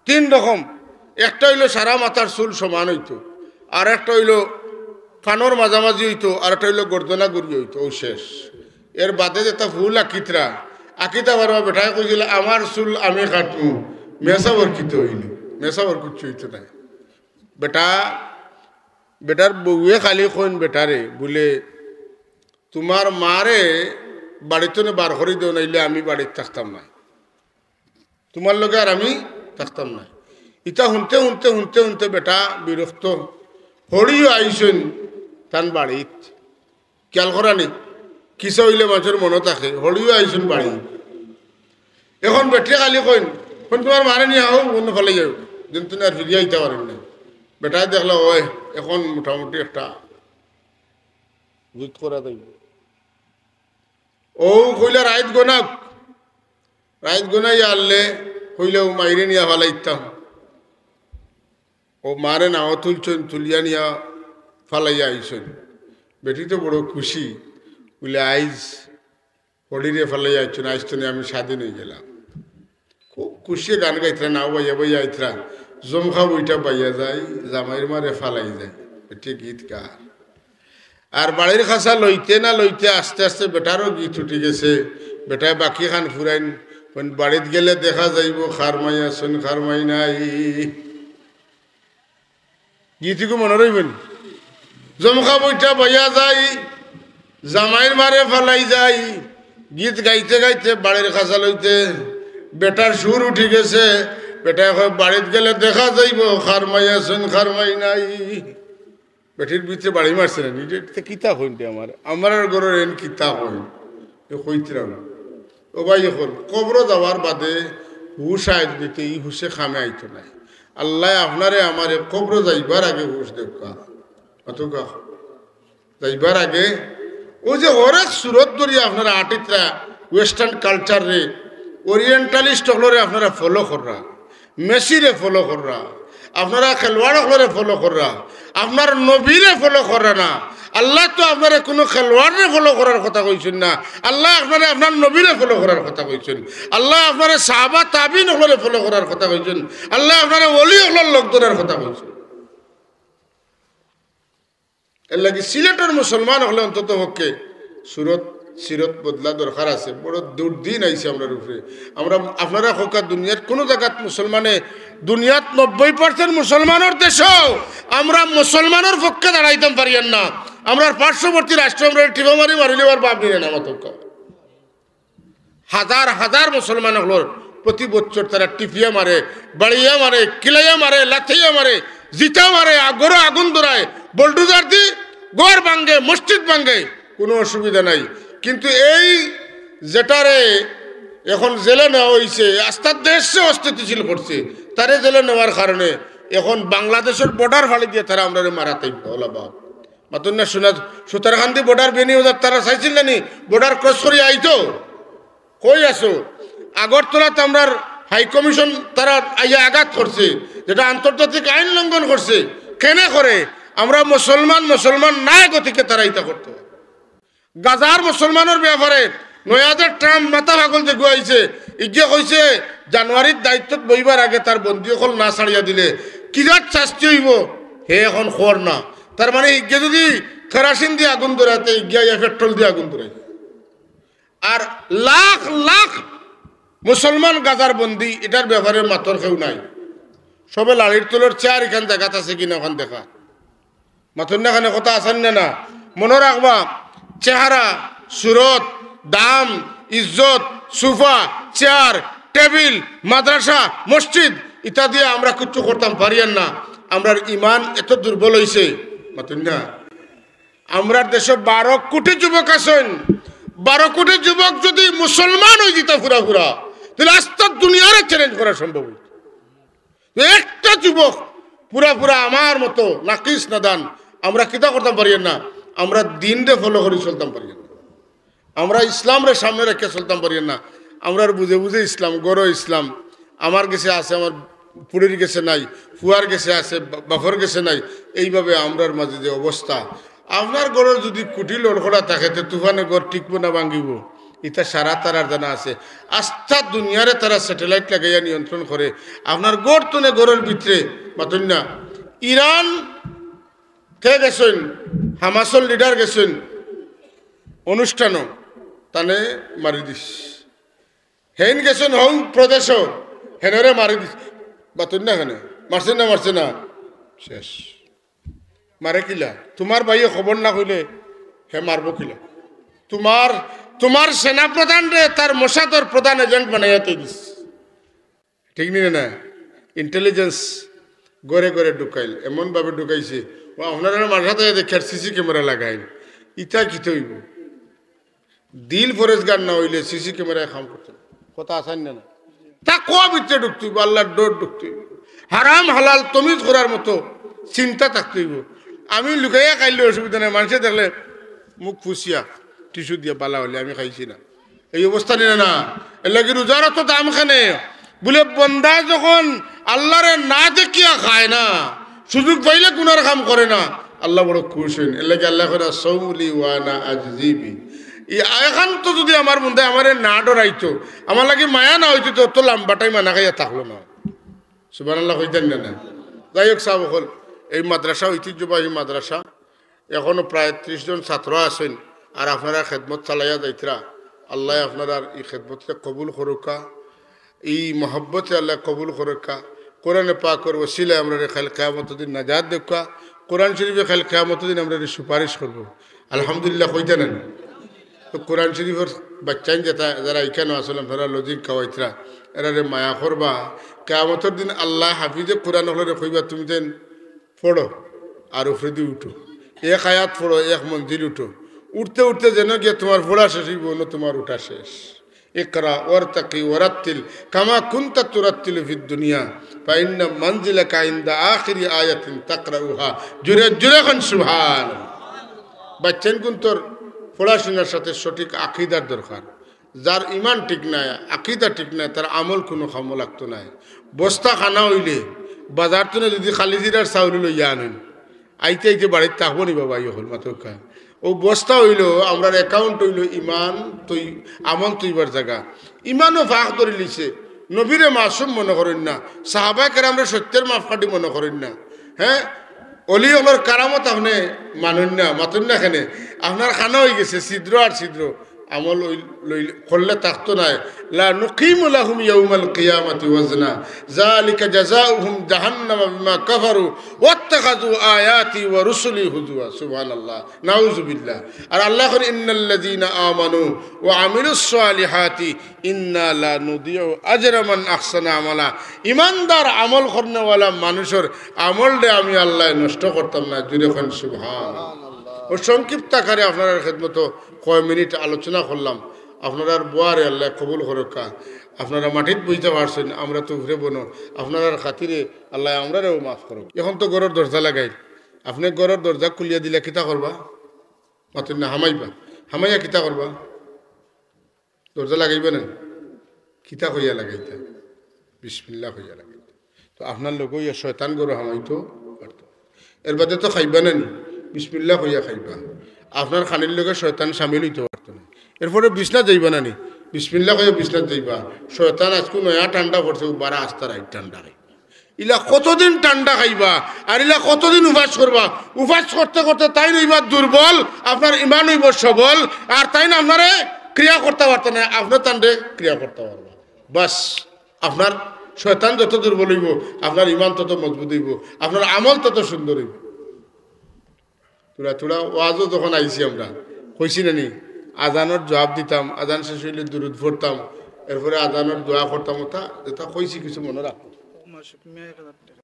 তিন রকম একটা হইল সারা মাথার চুল সমান হইতো আর একটা হইল কানর মাঝামাঝি হইতো আর একটা হইল গর্দনা গুড়ি হইতো ও শেষ এর বাদে যেটা ফুল আকিতা বারবার বেটায় কইছিল আমার চুল আমি কাটবো মেসা বরকিত হইল মেসা বরকিত হইতো না বেটার বউয়ে খালি কইন বেটারে বলে তোমার মারে বাড়িতে বার করে দেও নাইলে আমি বাড়িতে থাকতাম না তোমার লগে আর আমি থাকতাম না ইটা শুনতে শুনতে শুনতে শুনতে বেটা বিরক্ত হরিও আইসেন তান বাড়িত খেয়াল করা নি কিসা হইলে মানুষের মনে থাকে হরিও আইসেন বাড়ি এখন বেটে খালি কইন তোমার মারে নিয়ে আও অন্য ফলে যাও দিন তুমি আর ফিরিয়ে আইতে পারেন না বেটায় দেখলো ওই এখন মোটামুটি একটা জুত করা দেব ও কইলা রাইত গোনাই আনলে কইলেও মাইরে নিয়া ফালাইতাম ও মারে নাও তুলছেন তুলিয়া নিয়া ফালাইয়া আইসেন বেটি তো বড় খুশি বলে আইজ হরিরে ফালাইয়া আইছেন আইস তো আমি স্বাধীন হয়ে গেলাম খুব খুশি গান গাইতরা নাও বাইয়া আইতরা জমখা বইটা পাইয়া যায় জামাইর মারে ফালাই যায় বেটি গীত গার আর বাড়ির খাসা লইতে না লইতে আস্তে আস্তে বেটারও গীত উঠে গেছে বেটায় বাকি খান ফুরাইন বাড়িত গেলে দেখা যাইব খারমাই আসুন খারমাই নাই গীতিকু মনে রইবেন জমখা বইটা পাইয়া যায় জামাইর মারে ফালাই যায় গীত গাইতে গাইতে বাড়ির খাসা লইতে বেটার সুর উঠে গেছে বেটায় বাড়িত গেলে দেখা যাইব খারমাই আসুন খারমাই নাই বেটির ভিতরে বাড়ি মারছে না নিজে কিতা হইন আমার ঘরের এন কিতা হইন কইতরাম ও ভাই এখন কবর যাওয়ার বাদে হুশ আয় দিতে এই হুশে খামে আইতো নাই আল্লাহ আপনারে আমারে কবর যাইবার আগে হুশ দেখা অতকা যাইবার আগে ও যে অনেক সুরত ধরিয়া আপনারা আর্টিস্টরা ওয়েস্টার্ন কালচার রে ওরিয়েন্টালিস্ট হলরে আপনারা ফলো কররা মেসিরে ফলো কররা আপনারা খেলোয়াড় হলরে ফলো কররা আপনার নবীরে ফলো করা না আল্লাহ তো আপনারা কোনো খেলোয়াড়ে ফলো করার কথা কইছেন না আল্লাহ আপনারা আপনার নবীরে ফলো করার কথা কইছেন আল্লাহ আপনারা সাহাবা তাবিন হলরে ফলো করার কথা কইছেন আল্লাহ আপনারা ওলি হলর লোক ধরার কথা কইছেন এর লাগি সিলেটের মুসলমান হলে অন্তত পক্ষে সিরত বদলা দরকার আছে বড় দুর্দিন আইছে আমরা উপরে আমরা আপনারা হোকা দুনিয়ার কোনো জায়গাত মুসলমানে দুনিয়াত 90% মুসলমানের দেশও আমরা মুসলমানের পক্ষে দাঁড়াইতাম পারিয়ান না আমরা পার্শ্ববর্তী রাষ্ট্র আমরা টিপা মারিলে আর বাপ নিলেন আমার হাজার হাজার মুসলমান হল প্রতি বছর তারা টিপিয়া মারে বাড়িয়া মারে কিলাইয়া মারে লাথিয়া মারে জিতা মারে গরু আগুন ধরায় বল্ডুজার দি গড় ভাঙ্গে মসজিদ ভাঙ্গে কোনো অসুবিধা নাই কিন্তু এই যেটারে এখন জেলে নেওয়া হয়েছে, আস্তার দেশে অস্থিতিশীল করছে, তারে জেলে নেওয়ার কারণে এখন বাংলাদেশের বর্ডার ফালি দিয়ে তারা আমরা মারাতে বাপ মাতুন না শোনা সুতারকান্দি বর্ডার বেনিয়ে তারা চাইছিল নি বর্ডার ক্রস করে আইতো কই আসো আগরতলাতে আমরা হাই কমিশন তারা আইয়া আঘাত করছে, যেটা আন্তর্জাতিক আইন লঙ্ঘন করছে। কেনে করে আমরা মুসলমান নাই গতিকে তারা ইতা করতো। গাজার মুসলমানের ব্যাপারে নয়াদের ট্রাম্প মাথা ভাগল যে গুয়াইছে, ইগিয়ে কইছে জানুয়ারির দায়িত্বত বইবার আগে তার বন্দী হল না ছাড়িয়া দিলে কিরাত শাস্তি হইব হে এখন খবর না। তার মানে ইগে যদি কেরাসিন দিয়ে আগুন ধরাতে ইগিয়া পেট্রোল দিয়ে আগুন ধরাই। আর লাখ লাখ মুসলমান গাজার বন্দী, এটার ব্যাপারে মাতর কেউ নাই। সবে লাড়ির তোলের চেয়ার এখান জায়গাত আছে কিনা ওখান দেখা মাতর না এখানে কথা আছেন না। মনে রাখবা চেহারা সুরত দাম ইজ্জত সুফা চেয়ার টেবিল মাদ্রাসা মসজিদ ইত্যাদি দিয়ে আমরা কিচ্ছু করতাম পারিয়ান না। আমরা ইমান এত দুর্বল হয়েছে মাতুন না। আমরা দেশে 12 কোটি যুবক আছেন, 12 কোটি যুবক যদি মুসলমান হয়ে যেত ফুরা তাহলে আস্তার দুনিয়ারে চ্যালেঞ্জ করা সম্ভব। একটা যুবক পুরা আমার মতো নাকিস নাদান আমরা কিতা করতাম পারিয়ান না। আমরা দিনরে ফলো করে চলতাম পারিয়ান না, আমরা ইসলামরে সামনে রেখে চলতাম পারিয়ান না। আমরা বুঝে ইসলাম গড় ইসলাম আমার গেছে আছে, আমার পুরীর গেছে নাই, ফুয়ার গেছে আছে, বাফর গেছে নাই। এইভাবে আমরার মাঝে যে অবস্থা, আপনার গড়ের যদি কুটি লড়খড়া থাকে তো তুফানে গড় টিকবো না ভাঙ্গিব, এটা সারা তারার জানা আছে। আস্থা দুনিয়ারে তারা স্যাটেলাইট লাগাইয়া নিয়ন্ত্রণ করে। আপনার গড় তুনে গড়ের ভিতরে মাতুন না। ইরান কে গেছেন, হামাসল লিডার গেছেন অনুষ্ঠানও তানে মারি দিস। হেন গেছেন হং প্রদেশও হেনরে মারি দিস বাতুন না। এখানে মারছে না শেষ মারে কিলা। তোমার ভাইয়ে খবর না কইলে হে মারবো কিলা। তোমার সেনা প্রধান রে তার মোসাদর প্রধান এজেন্ট বানাইয়াতে দিস, ঠিক নি না? ইন্টেলিজেন্স গড়ে গড়ে ঢুকাইল, এমনভাবে ঢুকাইছে ও আপনারা মাঝাতে দেখার সিসি ক্যামেরা লাগাইল। ইটা কি হইব? দিল ফরেজগার না হইলে সিসি ক্যামেরায় কাম করতে কথা আসান না। তা কোয়া ভিতরে ঢুকতে হইব, আল্লাহর ডোর ঢুকতে হইব, হারাম হালাল তমিজ করার মতো চিন্তা থাকতে হইব। আমি লুকাইয়া খাইলে অসুবিধা নেই, মানুষে দেখলে মুখ ফুসিয়া টিস্যু দিয়ে পালা হলে আমি খাইছি না, এই অবস্থা নিয়ে না। এর লাগে রোজারও তো দাম খানে বলে বন্দা যখন আল্লাহরে না দেখিয়া খায় না, সুযোগ পাইলে গুনার কাম করে না, আল্লাহ বড় খুশ হইন। এর লাগে আল্লাহ করে সৌলি ওয়ানা আজজিবি। এখন তো যদি আমার মধ্যে আমার না ডরাইতো, আমার লাগে মায়া না হইতো তো লম্বাটাই মানা খাইয়া থাকলো না। সুবহানাল্লাহ কইতেন না? যাই হোক সাহেব হল এই মাদ্রাসা ঐতিহ্যবাহী মাদ্রাসা, এখনো প্রায় 30 জন ছাত্র আছেন। আর আপনারা খেদমত চালাইয়া যাইতরা, আল্লাহ আপনারা এই খেদমতকে কবুল করুকা, এই মহব্বতে আল্লাহ কবুল করুকা। কোরআনে পাকের ওসিলায় আমরা খাল কিয়ামত দিন নাজাত দেখা, কোরআন শরীফে খাল কিয়ামত দিন আমরা সুপারিশ করবো। আলহামদুলিল্লাহ কইতেন না? তো কোরআন শরীফের বাচ্চাইন যারা এখানে আসলে আপনারা লজিক খাওয়াইতরা, এরা মায়া করবা। কিয়ামতের দিন আল্লাহ হাফিজে কোরআন হলে কইবা তুমি যেন পড়ো আর উপরে দিয়ে উঠো, এক আয়াত পড়ো, এক মঞ্জিল উঠো, উঠতে উঠতে যেন গিয়ে তোমার পড়া শেষ হইব না তোমার উঠা শেষ। ইকরা ওয়ারতাকি ওয়ারাত্তিল কামা কুনতা তুরাত্তিলু ফিদ দুনিয়া ফাইন্না মানজিলাকা ইনদা আখিরি আয়াতিন তাকরাউহা। জোরে জোরে কোন সুবহানাল্লাহ। বাচ্চান কোন তোর পড়াশোনার সাথে সঠিক আকীদার দরকার। যার ইমান ঠিক নাই, আকীদা ঠিক নাই, তার আমল কোনো কাম লাগতো নাই। বস্তা খানা হইলে বাজার তুলে যদি খালি জিরার চাউল লইয়া আনেন, আইতে আইতে বাড়িতে থাকবো নি বাবা ইয়ে হল মাত্র খা। ও বস্তা হইল আমরা অ্যাকাউন্ট হইল ইমান তুই আমল তুইবার জায়গা। ইমানও ফাঁক ধরে লিছে, নবীরে মাসুম মনে করেন না, সাহাবা কেরামরে সত্যের মাপকাঠি মনে করেন না। হ্যাঁ, অলি হলোর কারামত আপনি মানুন না মাতুন না। এখানে আপনার খানা হয়ে গেছে ছিদ্র আর ছিদ্র, আমল করলে থাকতো নাই। লা নুকিমু লাহুম ইয়াউমাল কিয়ামাতি ওয়াজনা যালিকা জাযাউহুম জাহান্নাম বিমা কাফারু ওয়াত্তাখাযু আয়াতি ওয়া রুসুলি হুজুয়া। সুবহানাল্লাহ, নাউযুবিল্লাহ। আর আল্লাহ করেন ইন্নাল্লাযীনা আমানু ওয়া আমিলুস সালিহাতি ইন্না লা নুদিউ আজরা মান আহসানা আমালা। ইমানদার আমল করনেওয়ালা মানুষের আমলটা আমি আল্লাহ নষ্ট করতাম না। জুড়ে কোন সুবহানাল্লাহ। ও সংক্ষিপ্ত আকারে আপনার খেদমত কয় মিনিট আলোচনা করলাম। আপনার বোয়ারে আল্লাহ কবুল করকা আপনারা মাটিত বইতে পারছেন আমরা তো ঘুরে বনো আপনার খাতিরে আল্লাহ আমরাও মাফ করো এখন তো গরুর দরজা লাগাই আপনি গরুর দরজা খুলিয়া দিলে কিতা করবা মাতেন না হামাইবা হামাইয়া কিতা করবা দরজা লাগাইবা না কিতা হইয়া লাগাইতা বিসমিল্লাহ হইয়া লাগাইতা তো আপনার লোক ইয়া শয়তান গরু হামাইতো পারত এর বাদে তো খাইবা না নি বিসমিল্লাহ হইয়া খাইবা আপনার খানির লোকে শয়তান সামিল হইতে পারতো না এরপরে বিছনা যাইবা না নি বিসমিল্লাহ হইয়া বিছনা যাইবা শয়তান আজকে নয়া ঠান্ডা পড়ছে বারা আস্তা রাই ঠান্ডা খাই ইলা কতদিন ঠান্ডা খাইবা আর ইলা কতদিন উপাস করবা উপাস করতে করতে তাই রইবা দুর্বল আপনার ইমান হইব সবল আর তাই না আপনারে ক্রিয়া করতে পারত না আপনার তান্ডে ক্রিয়া করতে পারবা বাস আপনার শয়তান যত দুর্বল হইব আপনার ইমান তত মজবুত হইব আপনার আমল তত সুন্দর হইব তোরা তোরা ওয়াজও যখন আইছি আমরা কইছি না নি আজানের জবাব দিতাম আজান শেষ হইলে দুরুদ পড়তাম এরপরে আজানের দোয়া করতাম ওটা যেটা কইছি কিছু মনে রাখো